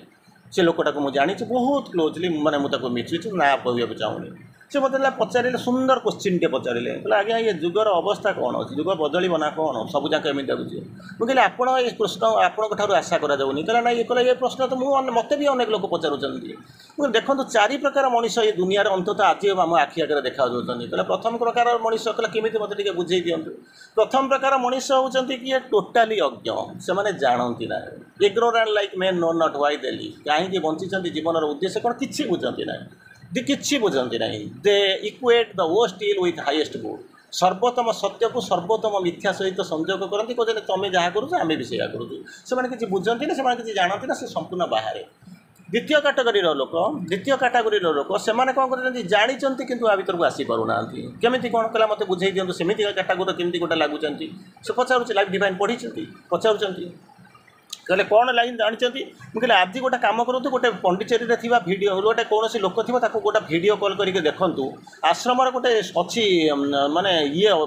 ସେ ଲୋକଟାକୁ ମୁଁ ଜାଣିଛି ବହୁତ କ୍ଲୋଜଲି, ମାନେ ମୁଁ ତାକୁ ମିଶିଛି, ନା କହିବାକୁ ଚାହୁଁନି। ସେ ମୋତେ ପଚାରିଲେ, ସୁନ୍ଦର କୋଶ୍ଚିନ୍ଟେ ପଚାରିଲେ, କହିଲେ ଆଜ୍ଞା ଏ ଯୁଗର ଅବସ୍ଥା କ'ଣ ଅଛି, ଯୁଗ ବଦଳିବ ନା କ'ଣ, ସବୁଯାକ ଏମିତି ଲାଗୁଛି? ମୁଁ କହିଲି ଆପଣ ଏ ପ୍ରଶ୍ନ ଆପଣଙ୍କ ଠାରୁ ଆଶା କରାଯାଉନି। କହିଲା ନାଇଁ, ଏ ପ୍ରଶ୍ନ ତ ମୋତେ ବି ଅନେକ ଲୋକ ପଚାରୁଛନ୍ତି। ମୁଁ ଦେଖନ୍ତୁ 4 ପ୍ରକାର ମଣିଷ ଏ ଦୁନିଆରେ ଅନ୍ତତଃ ଆଜି ଆମ ଆଖି ଆଗରେ ଦେଖାଯାଉଛନ୍ତି। କହିଲେ ପ୍ରଥମ ପ୍ରକାର ମଣିଷ, କହିଲେ କେମିତି ମୋତେ ଟିକେ ବୁଝେଇ ଦିଅନ୍ତୁ। ପ୍ରଥମ ପ୍ରକାର ମଣିଷ ହେଉଛନ୍ତି କିଏ, ଟୋଟାଲି ଅଜ୍ଞ, ସେମାନେ ଜାଣନ୍ତି ନାହିଁ। Ignorant like men know not why they live, କାହିଁକି ବଞ୍ଚିଛନ୍ତି, ଜୀବନର ଉଦ୍ଦେଶ୍ୟ କ'ଣ, କିଛି ବୁଝନ୍ତି ନାହିଁ। କିଛି ବୁଝନ୍ତି ନାହିଁ। ଦେ ଇକ୍ୱେଟ୍ ଦ ୱର୍ଷ୍ଟ ଇଲ୍ ୱିଥ୍ ହାଇଏଷ୍ଟ ଗୁଡ୍, ସର୍ବୋତ୍ତମ ସତ୍ୟକୁ ସର୍ବୋତ୍ତମ ମିଥ୍ୟା ସହିତ ସଂଯୋଗ କରନ୍ତି, କହୁଛନ୍ତି ତମେ ଯାହା କରୁଛ ଆମେ ବି ସେଇଆ କରୁଛୁ। ସେମାନେ କିଛି ବୁଝନ୍ତି ନା, ସେମାନେ କିଛି ଜାଣନ୍ତି ନା, ସେ ସମ୍ପୂର୍ଣ୍ଣ ବାହାରେ। ଦ୍ୱିତୀୟ କାଟାଗୋରୀର ଲୋକ ସେମାନେ କ'ଣ କରୁଛନ୍ତି, ଜାଣିଛନ୍ତି କିନ୍ତୁ ଆ ଭିତରକୁ ଆସିପାରୁନାହାନ୍ତି। କେମିତି କ'ଣ କଲା ମୋତେ ବୁଝେଇ ଦିଅନ୍ତୁ, ସେମିତି କାଟାଗୋରୀ କେମିତି ଗୋଟେ ଲାଗୁଛନ୍ତି। ସେ ପଚାରୁଛି, ଲାଇଫ୍ ଡିଭାଇନ୍ ପଢ଼ିଛନ୍ତି, ପଚାରୁଛନ୍ତି, କହିଲେ କ'ଣ ଲାଇନ୍ ଜାଣିଛନ୍ତି? ମୁଁ କହିଲି ଆଜି ଗୋଟେ କାମ କରନ୍ତୁ, ଗୋଟେ ପଣ୍ଡିଚେରୀରେ ଥିବା ଭିଡ଼ିଓ, ଗୋଟେ କୌଣସି ଲୋକ ଥିବ, ତାକୁ ଗୋଟେ ଭିଡ଼ିଓ କଲ୍ କରିକି ଦେଖନ୍ତୁ। ଆଶ୍ରମର ଗୋଟେ ଅଛି ମାନେ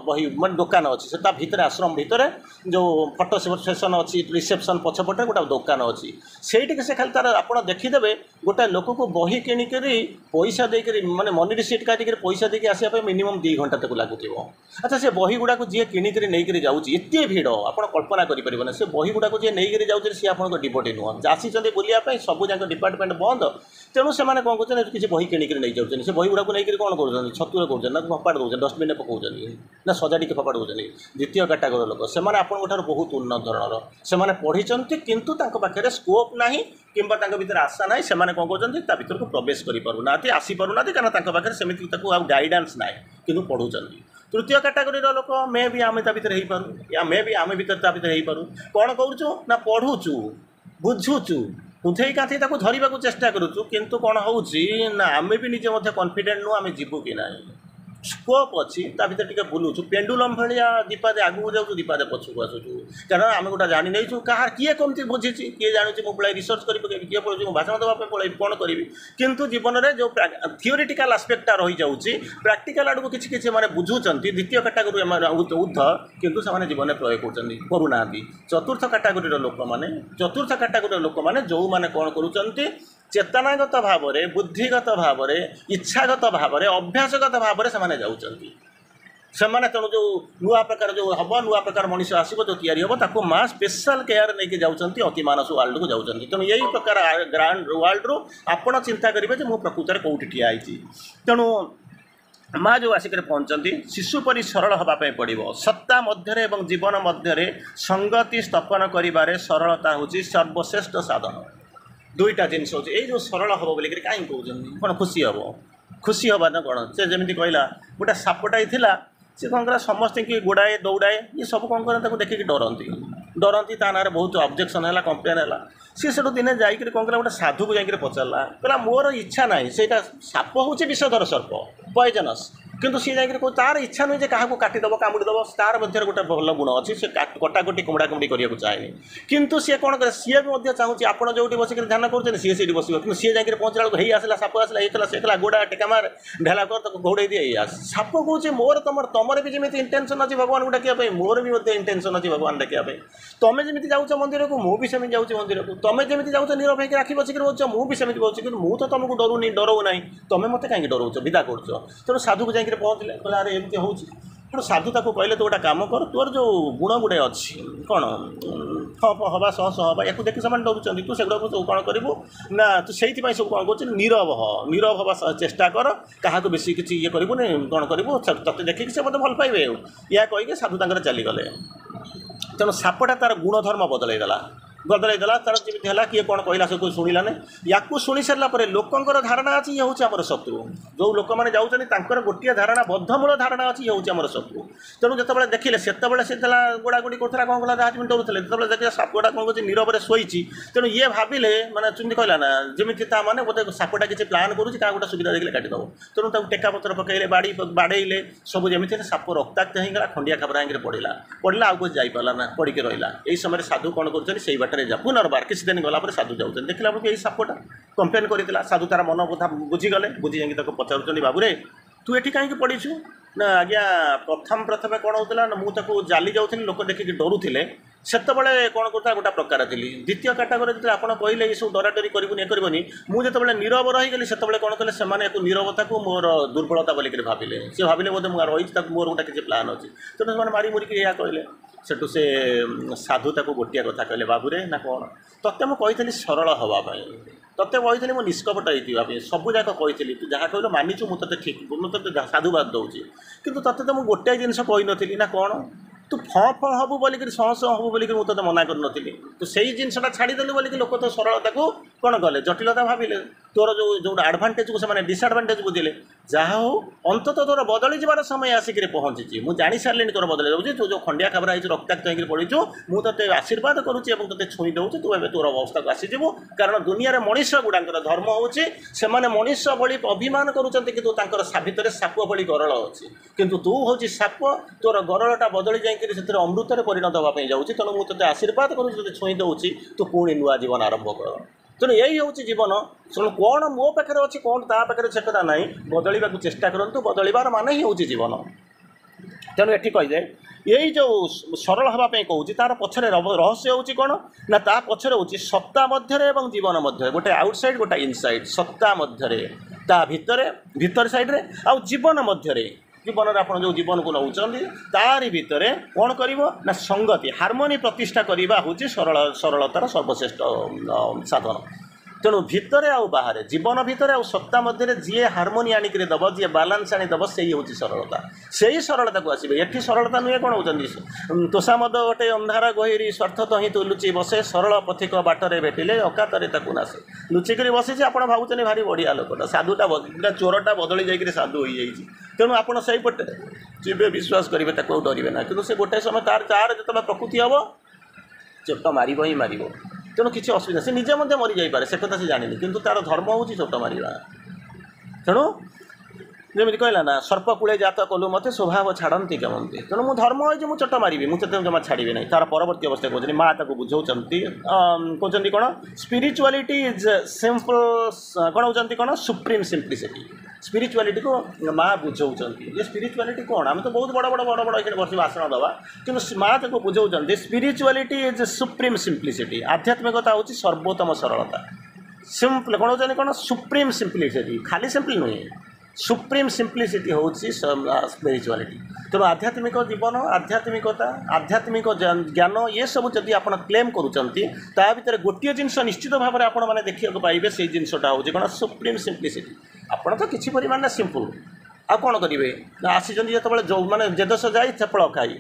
ବହି, ମାନେ ଦୋକାନ ଅଛି, ସେ ତା ଭିତରେ ଆଶ୍ରମ ଭିତରେ ଯେଉଁ ଫଟୋ ସେସନ୍ ଅଛି, ରିସେପସନ୍ ପଛପଟେ ଗୋଟେ ଦୋକାନ ଅଛି। ସେଇଠିକି ସେ ଖାଲି ତାର ଆପଣ ଦେଖିଦେବେ, ଗୋଟେ ଲୋକକୁ ବହି କିଣିକରି ପଇସା ଦେଇକରି, ମାନେ ମନି ରିସିପ୍ଟ କାଟିକରି ପଇସା ଦେଇକି ଆସିବା ପାଇଁ ମିନିମମ୍ 2 ଘଣ୍ଟା ତାକୁ ଲାଗୁଥିବ। ଆଚ୍ଛା, ସେ ବହି ଗୁଡ଼ାକୁ ଯିଏ କିଣିକରି ନେଇକରି ଯାଉଛି, ଏତେ ଭିଡ଼ ଆପଣ କଳ୍ପନା କରିପାରିବେନି। ସେ ବହି ଗୁଡ଼ାକୁ ଯିଏ ନେଇକରି ଯାଉଛି, ପଚାରୁଛନ୍ତି सी आपको डिपोटी नुह आसी बुलापी सब जाक डिपार्टमेंट बंद तेणु से कौन कर किसी बही किणिक नहीं जाऊँ से बही गुड़ा नहीं कौन कर छतुरे कर ना फपाड़ दौर डस्टबिन में पकाउन ना सजाड़ी फपाड़ दौर द्वितीय कैटागोरी लोक से आपंठ बहुत उन्नत धरणर से पढ़ी किंतु पाखे स्कोप ना कि भर आशा ना से कौन कर भर को प्रवेश करना आसीपार कारण पाखे सेमती गाइडान्स ना कि पढ़ुं तृतीय कैटागोरी लोक मे भी आम भर हो पारू या मे भी आम भर हो पारू कौन करूँ ना पढ़ुचु बुझुचु उठे काथी धरवा चेष्टा करुचु किंतु कौन हो आम भी निजे कन्फिडेंट नुह आम जीवु कि ना स्कोप अच्छी भर टे बुलूचु पेंडुलम भाया दीपादे आगू जाऊँ दीपादे पछक आसुचु कारण आम गोटा जानी नहीं कहाँ किए कमती बुझी किए जानूँ मुझे रिसर्च कर किए पढ़ू भाषण देवाई पड़े कौन करी किंतु जीवन में जो थियोरिटिकल आस्पेक्टा रही जाऊँगी प्राक्टिकल आड़ को किसी मैंने बुझुंट द्वितीय कैटागोरी ऊर्ध किंतु से जीवन में प्रयोग करूना चतुर्थ कैटागोरी लोक मैंने चतुर्थ कैटागोरी लोक मैंने जो मैंने कौन करुँच चेतनागत भाव में बुद्धिगत भाव में इच्छागत भाव में अभ्यासगत भाव में से जाऊँगी से तेणु जो नुआ प्रकार जो हम नुआ प्रकार मनीष आसो जो या माँ स्पेशल केयर नहीं जाऊँगी अति मानस वर्ल्ड को जाऊँगी तेणु यही प्रकार ग्रांड वर्ल्ड रू आपण चिंता करेंगे मुझे प्रकृत कौटी ठिया तेणु माँ जो आसिक पहुँचती शिशु परी सरल हाँपाई पड़ो सत्ता मध्य जीवन मध्य संगति स्थापन कर सरलता हूँ सर्वश्रेष्ठ साधन दुईटा जिनस हो जो सरल हम बोल कहीं कहते कौन खुशी हवा ना कौन से जमी कहला गोटे सापटाई थी सी कौन करा समस्त की गोड़ाए दौड़ाए ये सब कौन कर देखिए डरती ता ना बहुत ऑब्जेक्शन है कंप्लेन है सी से दिने जाकर कौन करा गोटे साधु को जाकर पचारा कहला मोर इच्छा ना से साप हूँ विषधर सर्प पॉइजनस किंतु सी जाकर कह तार इच्छा नुहे क्या काटिदेव कामुड़ीदेव तार मध्य गोटे भल गुण अच्छी से कटाकटी कुमड़ा कुमड़ी करने चाहे किंतु सी कौन करे सी भी चाहूँगी आपड़ जो बसिक ध्यान कर सी से बस कि सी जाकर पहुँचला बेलू आसला साप आसला ये से गोड़ा टेका मार ढेला कर घोड़े दिए ये साप कहे मोर तुम भी जमी इंटेंशन अच्छी भगवान को डाकिया मोर भी इंटेंशन अच्छी भगवान डाकिया तुम्हें जमी जाऊँ मंदिर को मुझे सेमती जाऊँ मंदिर को तुम्हें जमी जाऊँ नीरव होकर राखी बसिक रोच मुझे सेमती बोलूँ कि मुझे तो तुमको डरुनी डरऊ ना तुम्हें मत कहीं डरऊ विदा कर तेणु साधु को जाकर पहुँचले कहला अरे एमती हो साधु ताको कहले तो गोटा काम कर तोर जो गुण गुड़े अच्छी कौन हवा सह सह हवा या देखिए से डरुँच तू से कौन करू ना तू से सब कौन कर नीरव हवा चेष्टा कर क्या बेसी किसी ये करूनी कौन करू ते देखिए से मतलब भल पाइबे या कहीकि साधु तक चलीगले तेणु सापटा तार गुणधर्म बदलईदेला तार जमी है किए कौन कहला से कोई शुणिला या शुणी सारापर लोकंर धारणा अच्छी ये हूँ आम शत्रु जो लोक मैंने जाऊँच गोटे धारणा बद्धमूल धारणा अच्छी ये हूँ आम शत्रु तेणु जो देखिले से गोड़ा गोड़ी करता कौन कला जहाँ डरुले जो देखिए सापटा कौन कर नीरव शोची तेणु ये भाविले मैंने चुनी कहला ना जमी मैंने बोधे सापटा किसी प्लां करूँ क्या गोटे सुविधा देखिए काटिदेव तेणु टेका पत्र पकड़े बाड़े सब जमी साप रक्ताक्त होगा खंडिया खाबरा पड़ा आउ कुछ जापारा ना पड़िक रहा यही समय साधु कौन कर बाटे पुनर्बार किसी दिन गला साधु जाऊँ देखला बेलू यही सापटा कंप्लेन करता साधु तार मन कथा बुझीगले बुझी जाकि पचार बाबूरे तू ये कहीं पड़ीचु ना आज्ञा प्रथम कौन होता ना मुझे जाली जाऊँ लोक देखिए डरुले से कौन करता गोटा प्रकार थी द्वितीय कैटागोरी जो आप कहले ये सब डराडरी करूनी ये करनी मुझे जो नीरव रहीगली से कौन कले से नीरवता को मोर दुर्बलता बोलिक भाविले सी भाविले बोधे मुझे रही मोर गोटे किसी प्लान अच्छी तेणु से मारी मुरिक या कहले सेठू से साधु ताको गोटिया कथा कहले बाबूरे ना कौन तत्ते मुझे सरल हाँपाई तत्ते कही मो निष्कपट होती सब जाक कही तू जहाँ कहलु मानिचु मुझे ठीक मुझे साधुवाद दूसरी कि तत्ते तो मुझे गोटे जिनस कही ना कौन तू फँ हबू बोलिक सह सह हबू बोलिक मुझे तो मना कर तू से जिनसा छाड़देलु बोलिक लोक तो सरलता को कौन कले जटिलता भाविले तोर जो जो आडभांटेज को से डिसएडभांटेज बुझे जहाँ हो अंत तोर बदली जबार समय आसिक पहुँची मुझे जानी सारे तोर बदल जाऊँगी तू जो खंडिया खाबरा हो रक्ताक्त होकर पड़ीचु मुझे ते आशीर्वाद करुच्ची ते छुई दूँ तू ए तोर अवस्था को आसीजु कारण दुनिया मनीष गुड़ाकर धर्म होने मनीष भली अभिमान करुँच भितर साप भली गरल अच्छी किंतु तू हूँ साप तोर गरलटा बदली जाकर अमृत परिणत हाँपाई जाऊँगी तेणु मुझे आशीर्वाद करुँच छुई दूँ तू पुणी नुआ जीवन आरंभ कर तेणु यही हूँ जीवन शुणु कौन मो पाखे अच्छी कौन ता पाखे से कथा ना बदलवा चेष्टा करूँ बदलवार मान ही हूँ जीवन तेणु ये कहीजाए यही जो सरल हाँपाई कहूँ तार पछरे रहस्य हूँ कौन ना ता पछरे हूँ सत्ता मध्य जीवन मध्य गोटे आउटसाइड गोटे इनसाइड सत्ता मध्य ता भितर भीतर साइड रे आउ जीवन मध्य ଜୀବନରେ ଆପଣ ଯେଉଁ ଜୀବନକୁ ନେଉଛନ୍ତି ତାରି ଭିତରେ କ'ଣ କରିବ ନା ସଂଗତି ହାରମୋନି ପ୍ରତିଷ୍ଠା କରିବା ହେଉଛି ସରଳତାର ସର୍ବଶ୍ରେଷ୍ଠ ସାଧନ। ତେଣୁ ଭିତରେ ଆଉ ବାହାରେ ଜୀବନ ଭିତରେ ଆଉ ସତ୍ତା ମଧ୍ୟରେ ଯିଏ ହାରମୋନି ଆଣିକରି ଦେବ ଯିଏ ବାଲାନ୍ସ ଆଣିଦେବ ସେଇ ହେଉଛି ସରଳତା। ସେଇ ସରଳତାକୁ ଆସିବେ। ଏଠି ସରଳତା ନୁହେଁ କ'ଣ ହେଉଛନ୍ତି ତୋଷାମଦ ଗୋଟେ ଅନ୍ଧାର ଗହିରି ସ୍ୱାର୍ଥ ତ ହିଁ ତୁ ଲୁଚି ବସେ ସରଳ ପଥିକ ବାଟରେ ଭେଟିଲେ ଅକାତରେ ତାକୁ ନାସେ। ଲୁଚିକରି ବସିଛି ଆପଣ ଭାବୁଛନ୍ତି ଭାରି ବଢ଼ିଆ ଲୋକଟା ସାଧୁଟା ଚୋରଟା ବଦଳି ଯାଇକରି ସାଧୁ ହୋଇଯାଇଛି। ତେଣୁ ଆପଣ ସେଇପଟେ ଯିବେ ବିଶ୍ୱାସ କରିବେ ତାକୁ ଆଉ ଡରିବେ ନା। କିନ୍ତୁ ସେ ଗୋଟାଏ ସମୟ ତାର ଯେତେବେଳେ ପ୍ରକୃତି ହେବ ଚୋଟ ମାରିବ ହିଁ ମାରିବ। ତେଣୁ କିଛି ଅସୁବିଧା ସେ ନିଜେ ମଧ୍ୟ ମରିଯାଇପାରେ ସେ କଥା ସେ ଜାଣିନି କିନ୍ତୁ ତାର ଧର୍ମ ହେଉଛି ଚୋଟ ମାରିବା। ତେଣୁ ଯେମିତି କହିଲା ନା ସର୍ପ କୂଳେ ଜାତ କଲୁ ମୋତେ ସ୍ୱଭାବ ଛାଡ଼ନ୍ତି କେମନ୍ତି। ତେଣୁ ମୁଁ ଧର୍ମ ହୋଇଛି ମୁଁ ଚୋଟ ମାରିବି ମୁଁ ସେତେ ଜମା ଛାଡ଼ିବି ନାହିଁ। ତାର ପରବର୍ତ୍ତୀ ଅବସ୍ଥା କହୁଛନ୍ତି ମା ତାକୁ ବୁଝାଉଛନ୍ତି କହୁଛନ୍ତି କ'ଣ ସ୍ପିରିଚୁଆଲିଟି ଇଜ୍ ସିମ୍ପଲ୍ କ'ଣ ହେଉଛନ୍ତି କ'ଣ ସୁପ୍ରିମ୍ ସିମ୍ପ୍ଲିସିଟି। ସ୍ପିରିଚୁଆଲିଟିକୁ ମା ବୁଝାଉଛନ୍ତି ଯେ ସ୍ପିରିଚୁଆଲିଟି କ'ଣ ଆମେ ତ ବହୁତ ବଡ଼ ଏখানে ବସି ଭାଷଣ ଦେବା କିନ୍ତୁ ମା ତାକୁ ବୁଝାଉଛନ୍ତି ସ୍ପିରିଚୁଆଲିଟି ଇଜ୍ ସୁପ୍ରିମ୍ ସିମ୍ପ୍ଲିସିଟି। ଆଧ୍ୟାତ୍ମିକତା ହେଉଛି ସର୍ବୋତ୍ତମ ସରଳତା। ସିମ୍ପଲ୍ କ'ଣ ହେଉଛନ୍ତି କ'ଣ ସୁପ୍ରିମ୍ ସିମ୍ପ୍ଲିସିଟି ଖାଲି ସିମ୍ପଲ୍ ନୁହେଁ ସୁପ୍ରିମ୍ ସିମ୍ପ୍ଲିସିଟି ହେଉଛି ସ୍ପିରିଚୁଆଲିଟି। ତେଣୁ ଆଧ୍ୟାତ୍ମିକ ଜୀବନ ଆଧ୍ୟାତ୍ମିକତା ଆଧ୍ୟାତ୍ମିକ ଜ୍ଞାନ ଏସବୁ ଯଦି ଆପଣ କ୍ଲେମ୍ କରୁଛନ୍ତି ତା ଭିତରେ ଗୋଟିଏ ଜିନିଷ ନିଶ୍ଚିତ ଭାବରେ ଆପଣମାନେ ଦେଖିବାକୁ ପାଇବେ ସେଇ ଜିନିଷଟା ହେଉଛି କ'ଣ ସୁପ୍ରିମ୍ ସିମ୍ପ୍ଲିସିଟି। ଆପଣ ତ କିଛି ପରିମାଣରେ ସିମ୍ପଲ୍ ଆଉ କ'ଣ କରିବେ ନା ଆସିଛନ୍ତି ଯେତେବେଳେ ଯେଉଁମାନେ ଯେ ଦେଶ ଯାଇ ଚପଳ ଖାଇ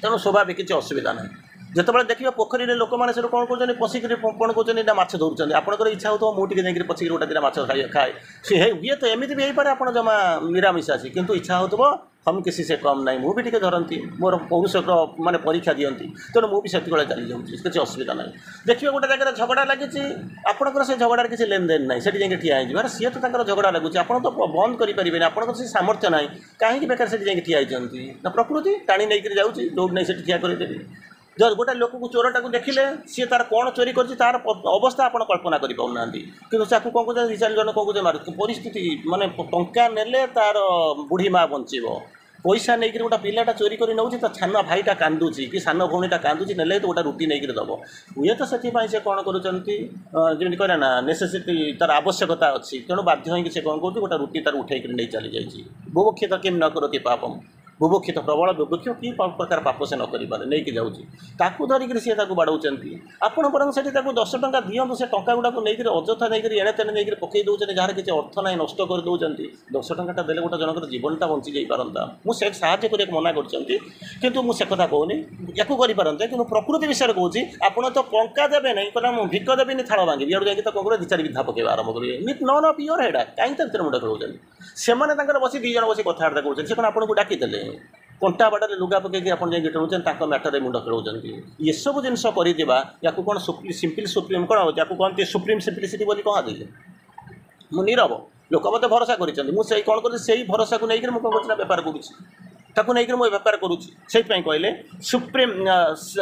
ତେଣୁ ସ୍ୱାଭାବିକ କିଛି ଅସୁବିଧା ନାହିଁ। ଯେତେବେଳେ ଦେଖିବେ ପୋଖରୀରେ ଲୋକମାନେ ସେଠୁ କ'ଣ କରୁଛନ୍ତି ପଶିକିରି କ'ଣ କରୁଛନ୍ତି ନା ମାଛ ଧରୁଛନ୍ତି ଆପଣଙ୍କର ଇଚ୍ଛା ହେଉଥିବ ମୁଁ ଟିକେ ଯାଇକରି ପଶିକିରି ଗୋଟେ ଦିନ ମାଛ ଖାଏ ସେ ହୁଏ ତ ଏମିତି ବି ହେଇପାରେ ଆପଣ ଜମା ନିରାମିଷାସୀ କିନ୍ତୁ ଇଚ୍ଛା ହେଉଥିବ ହମ୍ କିଛି ସେ କମ୍ ନାହିଁ ମୁଁ ବି ଟିକେ ଧରନ୍ତି ମୋର ପୌରୁଷର ମାନେ ପରୀକ୍ଷା ଦିଅନ୍ତି ତେଣୁ ମୁଁ ବି ସେତିକିବେଳେ ଚାଲିଯାଉଛି କିଛି ଅସୁବିଧା ନାହିଁ। ଦେଖିବେ ଗୋଟେ ଜାଗାରେ ଝଗଡ଼ା ଲାଗିଛି ଆପଣଙ୍କର ସେ ଝଗଡ଼ାରେ କିଛି ଲେନଦେନ ନାହିଁ ସେଠି ଯାଇକି ଠିଆ ହେଇଯିବ ଆରେ ସିଏ ତ ତାଙ୍କର ଝଗଡ଼ା ଲାଗୁଛି ଆପଣ ତ ବନ୍ଦ କରିପାରିବେନି ଆପଣଙ୍କର ସେ ସାମର୍ଥ୍ୟ ନାହିଁ କାହିଁକି ବେକାର ସେଠି ଯାଇକି ଠିଆ ହେଇଛନ୍ତି ନା ପ୍ରକୃତି ଟାଣି ନେଇକରି ଯାଉଛି ଯୋଉଠି ନେଇ ସେଠି ଠିଆ କରିଦେବି। ଗୋଟେ ଲୋକକୁ ଚୋରଟାକୁ ଦେଖିଲେ ସିଏ ତାର କ'ଣ ଚୋରି କରିଛି ତାର ଅବସ୍ଥା ଆପଣ କଳ୍ପନା କରିପାରୁନାହାନ୍ତି କିନ୍ତୁ ତାକୁ କ'ଣ କହୁଛନ୍ତି 2-4 ଜଣ କ'ଣ କହୁଛନ୍ତି ମାରୁଛି ପରିସ୍ଥିତି ମାନେ ଟଙ୍କା ନେଲେ ତାର ବୁଢ଼ୀ ମା ବଞ୍ଚିବ ପଇସା ନେଇକରି ଗୋଟେ ପିଲାଟା ଚୋରି କରି ନେଉଛି ତା ସାନ ଭାଇଟା କାନ୍ଦୁଛି କି ସାନ ଭଉଣୀଟା କାନ୍ଦୁଛି ନେଲେ ତ ଗୋଟେ ରୁଟି ନେଇକରି ଦେବ ହୁଏ ତ ସେଥିପାଇଁ ସେ କ'ଣ କରୁଛନ୍ତି ଯେମିତି କହିଲେ ନା ନେସେସିଟି ତାର ଆବଶ୍ୟକତା ଅଛି ତେଣୁ ବାଧ୍ୟ ହୋଇକି ସେ କ'ଣ କରୁଛି ଗୋଟେ ରୁଟି ତାର ଉଠେଇକରି ନେଇ ଚାଲିଯାଇଛି। ବୁଭୁକ୍ଷିତ କିମ୍ ନ କରତି ପାପମ୍ ବୁଭୁକ୍ଷିତ ପ୍ରବଳ ବୁଭୁକ୍ଷ କି ପ୍ରକାର ପାପ ସେ ନ କରିପାରେ ନେଇକି ଯାଉଛି ତାକୁ ଧରିକିରି ସିଏ ତାକୁ ବାଡ଼ଉଛନ୍ତି ଆପଣ ବରଂ ସେଠି ତାକୁ 10 ଟଙ୍କା ଦିଅନ୍ତୁ ସେ ଟଙ୍କା ଗୁଡ଼ାକୁ ନେଇକରି ଅଯଥା ନେଇକରି ଏଣେ ତେଣେ ନେଇକରି ପକାଇ ଦେଉଛନ୍ତି ଯାହାର କିଛି ଅର୍ଥ ନାହିଁ ନଷ୍ଟ କରିଦେଉଛନ୍ତି 10 ଟଙ୍କାଟା ଦେଲେ ଗୋଟେ ଜଣଙ୍କର ଜୀବନଟା ବଞ୍ଚି ଯାଇପାରନ୍ତା ମୁଁ ସେ ସାହାଯ୍ୟ କରିବାକୁ ମନା କରୁଛନ୍ତି କିନ୍ତୁ ମୁଁ ସେ କଥା କହୁନି ୟାକୁ କରିପାରନ୍ତେ କିନ୍ତୁ ପ୍ରକୃତି ବିଷୟରେ କହୁଛି ଆପଣ ତ ଟଙ୍କା ଦେବେ ନାହିଁ କହିଲା ମୁଁ ଭିକ ଦେବିନି ଥାଳ ଭାଙ୍ଗିବି ଇଆଡ଼ୁ ଯାଇକି ତ କ'ଣ କରିବେ 2-4 ବିଧା ପକାଇବା ଆରମ୍ଭ କରିବେ ନନ୍ ଅଫ୍ ୟୋର୍ ହେଡ଼ା କାହିଁକି ତା ଭିତରେ ମୁଣ୍ଡ ଖେଳଉଛନ୍ତି ସେମାନେ ତାଙ୍କର ବସି 2 ଜଣ ବସି କଥାବାର୍ତ୍ତା କରୁଛନ୍ତି ସେ କ'ଣ ଆପଣଙ୍କୁ ଡାକିଦେଲେ କଣ୍ଟା ବାଡ଼ରେ ଲୁଗା ପକାଇକି ଆପଣ ଯାଇକି ଖେଳୁଛନ୍ତି ତାଙ୍କ ମ୍ୟାଟରରେ ମୁଣ୍ଡ ଖେଳଉଛନ୍ତି ଏସବୁ ଜିନିଷ କରିଦେବା ୟାକୁ କ'ଣ ସିମ୍ପଲ୍ ସୁପ୍ରିମ୍ କ'ଣ ୟାକୁ କହନ୍ତି ସୁପ୍ରିମ୍ ସିମ୍ପ୍ଲିସିଟି ବୋଲି କହନ୍ତି। ମୁଁ ନୀରବ ଲୋକ ମୋତେ ଭରସା କରିଛନ୍ତି ମୁଁ ସେଇ କ'ଣ କରୁଛି ସେଇ ଭରସାକୁ ନେଇକରି ମୁଁ କ'ଣ କରୁଛି ନା ବେପାର କରୁଛି ତାକୁ ନେଇକରି ମୁଁ ବେପାର କରୁଛି ସେଇଥିପାଇଁ କହିଲେ supreme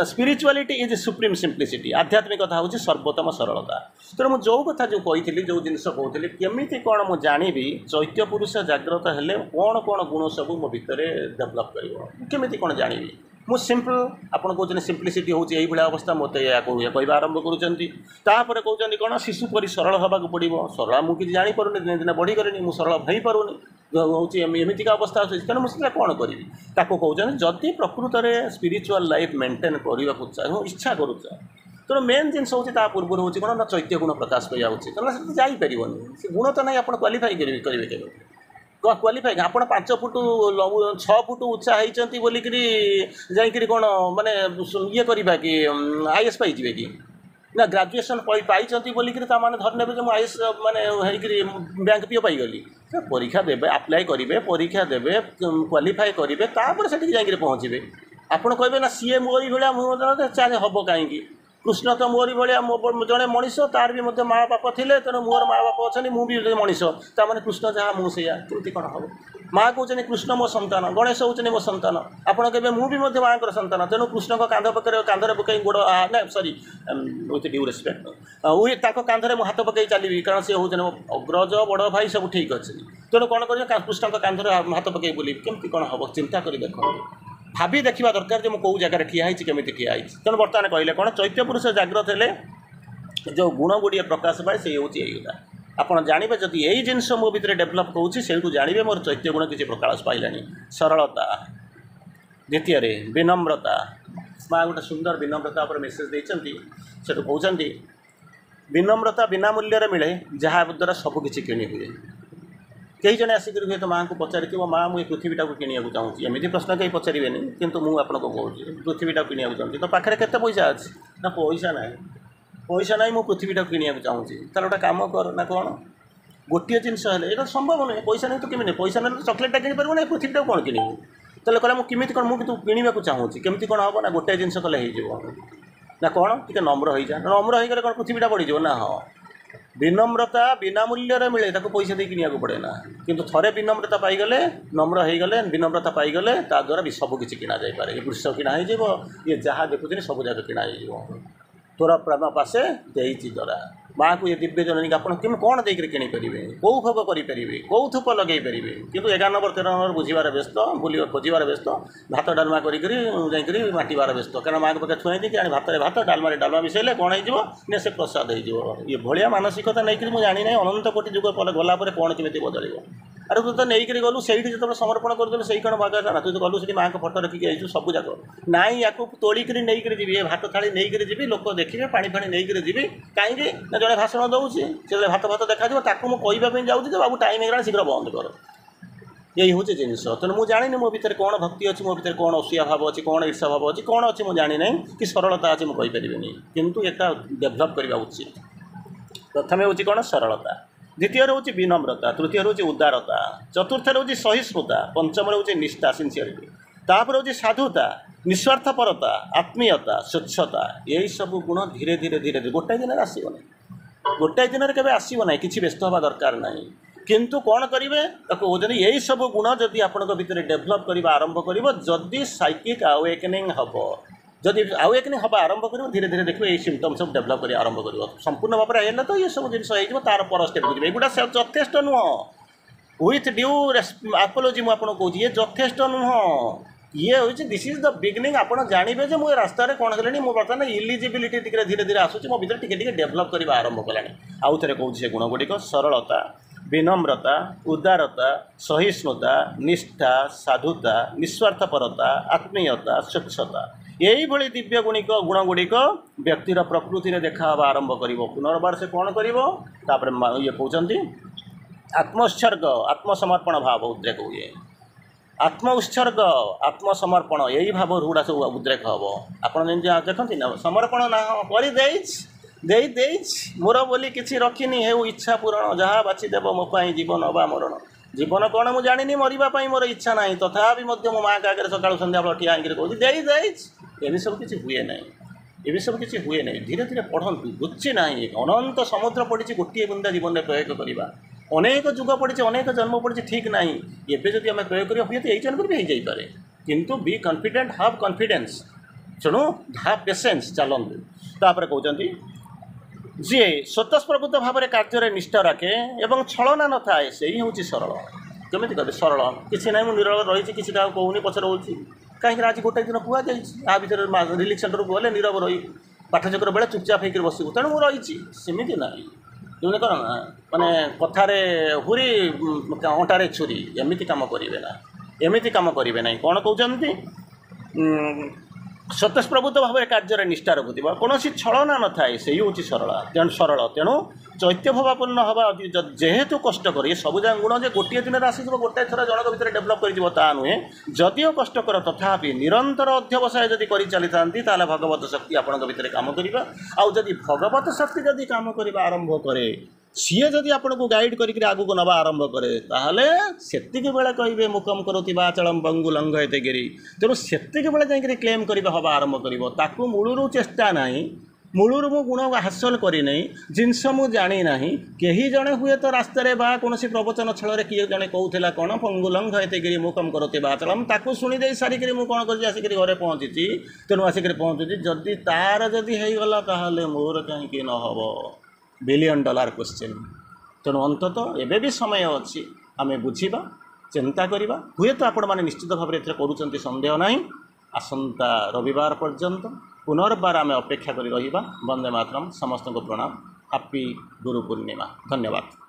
spirituality is supreme simplicity ଆଧ୍ୟାତ୍ମିକତା ହେଉଛି ସର୍ବୋତ୍ତମ ସରଳତା। ତେଣୁ ମୁଁ ଯେଉଁ କଥା ଯେଉଁ କହିଥିଲି ଯେଉଁ ଜିନିଷ କହୁଥିଲି କେମିତି କ'ଣ ମୁଁ ଜାଣିବି ଚୈତ୍ୟ ପୁରୁଷ ଜାଗ୍ରତ ହେଲେ କ'ଣ କ'ଣ ଗୁଣ ସବୁ ମୋ ଭିତରେ ଡେଭଲପ୍ କରିବ କେମିତି କ'ଣ ଜାଣିବି ମୁଁ ସିମ୍ପଲ୍ ଆପଣ କହୁଛନ୍ତି ସିମ୍ପ୍ଲିସିଟି ହେଉଛି ଏଇଭଳିଆ ଅବସ୍ଥା ମୋତେ ଏହାକୁ କହିବା ଆରମ୍ଭ କରୁଛନ୍ତି ତାପରେ କହୁଛନ୍ତି କ'ଣ ଶିଶୁ ପରି ସରଳ ହେବାକୁ ପଡ଼ିବ ସରଳ ମୁଁ କିଛି ଜାଣିପାରୁନି ଦିନେ ଦିନେ ବଢ଼ିକରିନି ମୁଁ ସରଳ ହୋଇପାରୁନି ହେଉଛି ଏମିତିକା ଅବସ୍ଥା ଆସୁଛି ତେଣୁ ମୁଁ ସେଟା କ'ଣ କରିବି ତାକୁ କହୁଛନ୍ତି ଯଦି ପ୍ରକୃତରେ ସ୍ପିରିଚୁଆଲ୍ ଲାଇଫ୍ ମେଣ୍ଟେନ୍ କରିବାକୁ ଇଚ୍ଛା କରୁଛ ତେଣୁ ମେନ୍ ଜିନିଷ ହେଉଛି ତା ପୂର୍ବରୁ ହେଉଛି କ'ଣ ନା ଚୈତ୍ୟ ଗୁଣ ପ୍ରକାଶ ପାଇଯାଉଛି ତେଣୁ ସେଠି ଯାଇପାରିବନି ସେ ଗୁଣ ତ ନାହିଁ ଆପଣ କ୍ୱାଲିଫାଇ କରିବେ କେବେ କ'ଣ କ୍ୱାଲିଫାଇ ଆପଣ 5 ଫୁଟ 6 ଫୁଟ ଉଚ୍ଚା ହେଇଛନ୍ତି ବୋଲିକିରି ଯାଇକରି କ'ଣ ମାନେ ଇଏ କରିବା କି IAS ପାଇଯିବେ କି ନା ଗ୍ରାଜୁଏସନ୍ ପାଇଛନ୍ତି ବୋଲିକିରି ତାମାନେ ଧରି ନେବେ ଯେ ମୁଁ IAS ମାନେ ହେଇକରି ବ୍ୟାଙ୍କ ପିଓ ପାଇଗଲି ପରୀକ୍ଷା ଦେବେ ଆପ୍ଲାଏ କରିବେ ପରୀକ୍ଷା ଦେବେ କ୍ୱାଲିଫାଏ କରିବେ ତାପରେ ସେଠିକି ଯାଇକରି ପହଞ୍ଚିବେ ଆପଣ କହିବେ ନା ସିଏ ମୋରି ଭଳିଆ ମୁଁ ଚାଲେ ହେବ କାହିଁକି କୃଷ୍ଣ ତ ମୋରି ଭଳିଆ ଜଣେ ମଣିଷ ତାର ବି ମଧ୍ୟ ମା ବାପ ଥିଲେ ତେଣୁ ମୋର ମା ବାପ ଅଛନ୍ତି ମୁଁ ବି ମଣିଷ ତାମାନେ କୃଷ୍ଣ ଯାହା ମୁଁ ସେଇଆ କେମିତି କ'ଣ ହେବ ମା କହୁଛନ୍ତି କୃଷ୍ଣ ମୋ ସନ୍ତାନ ଗଣେଶ ହେଉଛନ୍ତି ମୋ ସନ୍ତାନ ଆପଣ କହିବେ ମୁଁ ବି ମଧ୍ୟ ମାଆଙ୍କର ସନ୍ତାନ ତେଣୁ କୃଷ୍ଣଙ୍କ କାନ୍ଧରେ ପକାଇ ଗୋଡ଼ ନା ସରି ୱିଥ୍ ଡ୍ୟୁ ରେସ୍ପେକ୍ଟ ତାଙ୍କ କାନ୍ଧରେ ମୁଁ ହାତ ପକାଇ ଚାଲିବି କାରଣ ସେ ହେଉଛନ୍ତି ଅଗ୍ରଜ ବଡ଼ ଭାଇ ସବୁ ଠିକ୍ ଅଛି ତେଣୁ କ'ଣ କରିବେ କୃଷ୍ଣଙ୍କ କାନ୍ଧରେ ହାତ ପକାଇ ବୁଲିବି କେମିତି କ'ଣ ହେବ ଚିନ୍ତା କରି ଦେଖନ୍ତୁ ଭାବି ଦେଖିବା ଦରକାର ଯେ ମୁଁ କେଉଁ ଜାଗାରେ ଠିଆ ହେଇଛି କେମିତି ଠିଆ ହେଇଛି ତେଣୁ ବର୍ତ୍ତମାନ କହିଲେ କ'ଣ ଚୈତ୍ୟ ପୁରୁଷ ଜାଗ୍ରତ ହେଲେ ଯେଉଁ ଗୁଣ ଗୁଡ଼ିଏ ପ୍ରକାଶ ପାଏ ସେଇ ହେଉଛି ଏଇଗୁଡ଼ା ଆପଣ ଜାଣିବେ ଯଦି ଏଇ ଜିନିଷ ମୋ ଭିତରେ ଡେଭଲପ୍ କରୁଛି ସେଇଠୁ ଜାଣିବେ ମୋର ଚୈତ୍ୟ ଗୁଣ କିଛି ପ୍ରକାଶ ପାଇଲାଣି। ସରଳତା। ଦ୍ୱିତୀୟରେ ବିନମ୍ରତା। ମାଆ ଗୋଟେ ସୁନ୍ଦର ବିନମ୍ରତା ଉପରେ ମେସେଜ୍ ଦେଇଛନ୍ତି। ସେଠୁ କହୁଛନ୍ତି ବିନମ୍ରତା ବିନା ମୂଲ୍ୟରେ ମିଳେ, ଯାହା ଦ୍ୱାରା ସବୁକିଛି କିଣି ହୁଏ। କେହି ଜଣେ ଆସିକରି ହୁଏତ ମାଆଙ୍କୁ ପଚାରିଥିବ, ମାଆ ମୁଁ ଏ ପୃଥିବୀଟାକୁ କିଣିବାକୁ ଚାହୁଁଛି। ଏମିତି ପ୍ରଶ୍ନ କେହି ପଚାରିବେନି, କିନ୍ତୁ ମୁଁ ଆପଣଙ୍କୁ କହୁଛି ପୃଥିବୀଟାକୁ କିଣିବାକୁ ଚାହୁଁଛି। ତ ପାଖରେ କେତେ ପଇସା ଅଛି? ନା ପଇସା ନାହିଁ। ପଇସା ନାହିଁ, ମୁଁ ପୃଥିବୀଟାକୁ କିଣିବାକୁ ଚାହୁଁଛି। ତାହେଲେ ଗୋଟେ କାମ କର ନା କ'ଣ? ଗୋଟିଏ ଜିନିଷ ହେଲେ ଏଇଟା ସମ୍ଭବ ନୁହେଁ। ପଇସା ନାହିଁ ତ କେମିତି? ପଇସା ନେଲେ ତ ଚକଲେଟ୍ଟା କିଣିପାରିବୁ ନା, ପୃଥିବୀଟାକୁ କ'ଣ କିଣିବୁ? ତାହେଲେ କହିଲା ମୁଁ କେମିତି କ'ଣ, ମୁଁ କିନ୍ତୁ କିଣିବାକୁ ଚାହୁଁଛି। କେମିତି କ'ଣ ହେବ? ନା ଗୋଟାଏ ଜିନିଷ କଲେ ହେଇଯିବ। ନା କ'ଣ? ଟିକେ ନମ୍ର ହେଇଯା। ନମ୍ର ହେଇଗଲେ କ'ଣ ପୃଥିବୀଟା ପଡ଼ିଯିବ? ନା ହଁ। ବିନମ୍ରତା ବିନା ମୂଲ୍ୟରେ ମିଳେ, ତାକୁ ପଇସା ଦେଇ କିଣିବାକୁ ପଡ଼େ ନା। କିନ୍ତୁ ଥରେ ବିନମ୍ରତା ପାଇଗଲେ, ନମ୍ର ହେଇଗଲେ, ବିନମ୍ରତା ପାଇଗଲେ, ତା ଦ୍ୱାରା ବି ସବୁ କିଛି କିଣା ଯାଇପାରେ। ଏ ବୃଷ କିଣା ହେଇଯିବ, ଇଏ ଯାହା ଦେଖୁଛନ୍ତି ସବୁ ଯାକ କିଣା ହେଇଯିବ। ତୋର ପ୍ରାଣ ପାଶେ ଦେଇଛି ଧରା। ମାଆକୁ ଏ ଦିବ୍ୟ ଜନନୀକି ଆପଣ କ'ଣ ଦେଇକରି କିଣିପାରିବେ? କେଉଁ ଭୋଗ କରିପାରିବେ? କେଉଁ ଧୂପ ଲଗାଇ ପାରିବେ? କିନ୍ତୁ 11 ନମ୍ବର 13 ନମ୍ବର ବୁଝିବାର ବ୍ୟସ୍ତ, ଖୋଜିବାର ବ୍ୟସ୍ତ, ଭାତ ଡାଲମା କରିକରି ଯାଇକରି ବାଣ୍ଟିବାର ବ୍ୟସ୍ତ। କାରଣ ମାଆଙ୍କ ପାଖରେ ଥୁଆଇନ୍ତି କି ଭାତରେ ଭାତ, ଡାଲମାରେ ଡାଲମା ମିଶାଇଲେ କ'ଣ ହେଇଯିବ ନା ସେ ପ୍ରସାଦ ହେଇଯିବ। ଏ ଭଳିଆ ମାନସିକତା ନେଇକରି ମୁଁ ଜାଣିନାହିଁ ଅନନ୍ତ କୋଟି ଯୁଗ ପରେ ଗଲା ପରେ କ'ଣ କେମିତି ବଦଳିବ। ଆରେ ତୁ ତ ନେଇକରି ଗଲୁ, ସେଇଠି ଯେତେବେଳେ ସମର୍ପଣ କରିଦେଲୁ ସେଇ କ'ଣ ଭାଗ ନା? ତୁ ତ ଗଲୁ ସେଠି ମାଆଙ୍କ ଫଟୋ ରଖିକି ଯାଇଛୁ ସବୁ ଯାକ। ନାଇଁ, ୟାକୁ ତୋଳିକରି ନେଇକରି ଯିବି, ଏ ଭାତ ଥାଳି ନେଇକରି ଯିବି, ଲୋକ ଦେଖିବେ, ପାଣି ଫାଣି ନେଇକରି ଯିବି। କାହିଁକି ନା ଜଣେ ଭାଷଣ ଦେଉଛି, ସେତେବେଳେ ଭାତ ଦେଖାଯିବ, ତାକୁ ମୁଁ କହିବା ପାଇଁ ଯାଉଛି ଯେ ବାବୁ ଟାଇମ୍ ହେଇଗଲାଣି ଶୀଘ୍ର ବନ୍ଦ କର। ଏଇ ହେଉଛି ଜିନିଷ। ତେଣୁ ମୁଁ ଜାଣିନି ମୋ ଭିତରେ କ'ଣ ଭକ୍ତି ଅଛି, ମୋ ଭିତରେ କ'ଣ ଅସୂୟା ଭାବ ଅଛି, କ'ଣ ଈର୍ଷା ଭାବ ଅଛି, କ'ଣ ଅଛି ମୁଁ ଜାଣିନାହିଁ, କି ସରଳତା ଅଛି ମୁଁ କହିପାରିବିନି। କିନ୍ତୁ ଏଟା ଡେଭଲପ୍ କରିବା ଉଚିତ। ପ୍ରଥମେ ହେଉଛି କ'ଣ? ସରଳତା। ଦ୍ୱିତୀୟରେ ହେଉଛି ବିନମ୍ରତା। ତୃତୀୟରେ ହେଉଛି ଉଦାରତା। ଚତୁର୍ଥରେ ହେଉଛି ସହିଷ୍ଣୁତା। ପଞ୍ଚମରେ ହେଉଛି ନିଷ୍ଠା, ସିନ୍ସିୟରିଟି। ତାପରେ ହେଉଛି ସାଧୁତା, ନିଃସ୍ୱାର୍ଥପରତା, ଆତ୍ମୀୟତା, ସ୍ୱଚ୍ଛତା। ଏହିସବୁ ଗୁଣ ଧୀରେ ଧୀରେ ଧୀରେ ଧୀରେ ଗୋଟାଏ ଦିନରେ ଆସିବ ନାହିଁ। ଗୋଟାଏ ଦିନରେ କେବେ ଆସିବ ନାହିଁ, କିଛି ବ୍ୟସ୍ତ ହେବା ଦରକାର ନାହିଁ। କିନ୍ତୁ କ'ଣ କରିବେ? ତାକୁ କହୁଛନ୍ତି ଏହିସବୁ ଗୁଣ ଯଦି ଆପଣଙ୍କ ଭିତରେ ଡେଭଲପ୍ କରିବା ଆରମ୍ଭ କରିବ, ଯଦି ସାଇକିକ୍ ଆୱେକେନିଂ ହେବ, ଯଦି ଆୱେକେନିଂ ହେବା ଆରମ୍ଭ କରିବ, ଧୀରେ ଧୀରେ ଦେଖିବ ଏଇ ସିମ୍ପଟମ୍ ସବୁ ଡେଭଲପ୍ କରିବା ଆରମ୍ଭ କରିବ। ସମ୍ପୂର୍ଣ୍ଣ ଭାବରେ ହେଲେ ତ ଏସବୁ ଜିନିଷ ହେଇଯିବ, ତାର ପର ଷ୍ଟେପ୍କୁ ଯିବେ। ଏଗୁଡ଼ା ଯଥେଷ୍ଟ ନୁହଁ। ୱିଥ୍ ଡ୍ୟୁ ଆପୋଲୋଜି ମୁଁ ଆପଣଙ୍କୁ କହୁଛି, ଇଏ ଯଥେଷ୍ଟ ନୁହଁ। ଇଏ ହେଉଛି ଦିସ୍ ଇଜ୍ ଦ ବିଗିନିଂ। ଆପଣ ଜାଣିବେ ଯେ ମୁଁ ଏ ରାସ୍ତାରେ କ'ଣ ହେଲେଣି, ମୁଁ ବର୍ତ୍ତମାନ ଇଲିଜିବିଲିଟି ଟିକେ ଧୀରେ ଧୀରେ ଆସୁଛି, ମୋ ଭିତରେ ଟିକେ ଟିକେ ଡେଭଲପ୍ କରିବା ଆରମ୍ଭ କଲାଣି। ଆଉ ଥରେ କହୁଛି ସେ ଗୁଣଗୁଡ଼ିକ: ସରଳତା, ବିନମ୍ରତା, ଉଦାରତା, ସହିଷ୍ଣୁତା, ନିଷ୍ଠା, ସାଧୁତା, ନିଃସ୍ୱାର୍ଥପରତା, ଆତ୍ମୀୟତା, ସ୍ୱଚ୍ଛତା। ଏଇଭଳି ଦିବ୍ୟ ଗୁଣଗୁଡ଼ିକ ବ୍ୟକ୍ତିର ପ୍ରକୃତିରେ ଦେଖା ହେବା ଆରମ୍ଭ କରିବ। ପୁନର୍ବାର ସେ କ'ଣ କରିବ? ତାପରେ ଇଏ କହୁଛନ୍ତି ଆତ୍ମୋତ୍ସର୍ଗ, ଆତ୍ମସମର୍ପଣ ଭାବ ଉଦ୍ରେକ ହୁଏ। ଆତ୍ମ ଉତ୍ସର୍ଗ, ଆତ୍ମସମର୍ପଣ, ଏଇ ଭାବରୁ ଗୁଡ଼ା ସବୁ ଉଦ୍ରେକ ହେବ। ଆପଣ ଯେମିତି ଦେଖନ୍ତି ନା, ସମର୍ପଣ ନା କରିଦେଇଛି, ଦେଇଛି, ମୋର ବୋଲି କିଛି ରଖିନି, ହେଉ ଇଚ୍ଛା ପୂରଣ, ଯାହା ବାଛିଦେବ ମୋ ପାଇଁ ଜୀବନ ବା ମରଣ। ଜୀବନ କ'ଣ ମୁଁ ଜାଣିନି, ମରିବା ପାଇଁ ମୋର ଇଚ୍ଛା ନାହିଁ, ତଥାପି ମଧ୍ୟ ମୋ ମାଆଙ୍କ ଆଗରେ ସକାଳୁ ସନ୍ଧ୍ୟାବେଳେ ଠିଆ ହେଇକିରି କହୁଛି ଦେଇଛି। ଏମିତି ସବୁ କିଛି ହୁଏ ନାହିଁ, ଏବେ ସବୁ କିଛି ହୁଏ ନାହିଁ। ଧୀରେ ଧୀରେ ପଢ଼ନ୍ତୁ, ବୁଝି ନାହିଁ। ଅନନ୍ତ ସମୁଦ୍ର ପଡ଼ିଛି, ଗୋଟିଏ ବୁନ୍ଦା ଜୀବନରେ ପ୍ରୟୋଗ କରିବା। ଅନେକ ଯୁଗ ପଡ଼ିଛି, ଅନେକ ଜନ୍ମ ପଡ଼ିଛି, ଠିକ୍ ନାହିଁ। ଏବେ ଯଦି ଆମେ ପ୍ରୟୋଗ କରିବା, ହୁଏତ ଏଇ ଜନ୍ମରେ ବି ହେଇଯାଇପାରେ। କିନ୍ତୁ ବି କନଫିଡେଣ୍ଟ, ହାଭ୍ କନଫିଡେନ୍ସ। ତେଣୁ ହାଭ୍ ପେସେନ୍ସ, ଚାଲନ୍ତୁ। ତାପରେ କହୁଛନ୍ତି ଯିଏ ସ୍ୱତଃସ୍ଫୂର୍ତ୍ତ ଭାବରେ କାର୍ଯ୍ୟରେ ନିଷ୍ଠା ରଖେ ଏବଂ ଛଳନା ନଥାଏ, ସେଇ ହେଉଛି ସରଳ। କେମିତି କହିବେ ସରଳ? କିଛି ନାହିଁ, ମୁଁ ନିରଳ ରହିଛି, କିଛି କାହାକୁ କହୁନି, ପଛରେ ରହୁଛି। କାହିଁକିନା ଆଜି ଗୋଟାଏ ଦିନ କୁହାଯାଇଛି, ଆ ଭିତରେ ରିଲିଫ୍ ସେଣ୍ଟରକୁ ଗଲେ ନୀରବ ରହି ପାଠଚକ୍ର ବେଳେ ଚୁପଚାପ ହେଇକରି ବସିବୁ, ତେଣୁ ମୁଁ ରହିଛି। ସେମିତି ନାହିଁ। ଯେମିତି କ'ଣ ମାନେ କଥାରେ ହୁରି, ଅଣ୍ଟାରେ ଛୁରୀ, ଏମିତି କାମ କରିବେ ନା, ଏମିତି କାମ କରିବେ ନାହିଁ। କ'ଣ କହୁଛନ୍ତି? ସ୍ୱତଃସ୍ଫୂର୍ତ୍ତ ଭାବରେ କାର୍ଯ୍ୟରେ ନିଷ୍ଠା ରଖୁଥିବ, କୌଣସି ଛଳନା ନଥାଏ, ସେଇ ହେଉଛି ସରଳ। ତେଣୁ ଚୈତ୍ୟଭାବାପନ୍ନ ହେବା ଯେହେତୁ କଷ୍ଟକର, ଏ ସବୁ ଯାକ ଗୁଣ ଯେ ଗୋଟିଏ ଦିନରେ ଆସିଯିବ, ଗୋଟାଏ ଥର ଜଣଙ୍କ ଭିତରେ ଡେଭଲପ୍ କରିଯିବ, ତାହା ନୁହେଁ। ଯଦିଓ କଷ୍ଟକର, ତଥାପି ନିରନ୍ତର ଅଧ୍ୟବସାୟ ଯଦି କରିଚାଲିଥାନ୍ତି, ତାହେଲେ ଭଗବତ ଶକ୍ତି ଆପଣଙ୍କ ଭିତରେ କାମ କରିବା। ଆଉ ଯଦି ଭଗବତ ଶକ୍ତି ଯଦି କାମ କରିବା ଆରମ୍ଭ କରେ, ସିଏ ଯଦି ଆପଣଙ୍କୁ ଗାଇଡ଼ କରିକି ଆଗକୁ ନେବା ଆରମ୍ଭ କରେ, ତାହେଲେ ସେତିକି ବେଳେ କହିବେ ମୁକମ କରୁଥିବା ଆଚଳମ ବଙ୍ଗୁ ଲଙ୍ଘ ଏତେ ଗିରି। ତେଣୁ ସେତିକି ବେଳେ ଯାଇକରି କ୍ଲେମ୍ କରିବା ହେବା ଆରମ୍ଭ କରିବ। ତାକୁ ମୂଳରୁ ଚେଷ୍ଟା ନାହିଁ, ମୂଳରୁ ମୁଁ ଗୁଣ ହାସଲ କରିନାହିଁ, ଜିନିଷ ମୁଁ ଜାଣିନାହିଁ। କେହି ଜଣେ ହୁଏତ ରାସ୍ତାରେ ବା କୌଣସି ପ୍ରବଚନ ଛଳରେ କିଏ ଜଣେ କହୁଥିଲା କ'ଣ ପଙ୍ଗୁ ଲଙ୍ଘ ଏତେ ଗିରି ମୁକମ କରୁଥିବା ଆଚଳମ, ତାକୁ ଶୁଣିଦେଇ ସାରିକିରି ମୁଁ କ'ଣ କରିଛି, ଆସିକରି ଘରେ ପହଞ୍ଚିଛି। ତେଣୁ ଆସିକରି ପହଞ୍ଚୁଛି, ଯଦି ତାର ଯଦି ହେଇଗଲା, ତାହେଲେ ମୋର କାହିଁକି ନ ହେବ? $1,000,000 କ୍ୱେଶ୍ଚିନ୍। ତେଣୁ ଅନ୍ତତଃ ଏବେ ବି ସମୟ ଅଛି, ଆମେ ବୁଝିବା, ଚିନ୍ତା କରିବା। ହୁଏତ ଆପଣମାନେ ନିଶ୍ଚିତ ଭାବରେ ଏଥିରେ କରୁଛନ୍ତି, ସନ୍ଦେହ ନାହିଁ। ଆସନ୍ତା ରବିବାର ପର୍ଯ୍ୟନ୍ତ ପୁନର୍ବାର ଆମେ ଅପେକ୍ଷା କରି ରହିବା। ବନ୍ଦେ ମାତରମ୍। ସମସ୍ତଙ୍କୁ ପ୍ରଣାମ। ହାପି ଗୁରୁ ପୂର୍ଣ୍ଣିମା। ଧନ୍ୟବାଦ।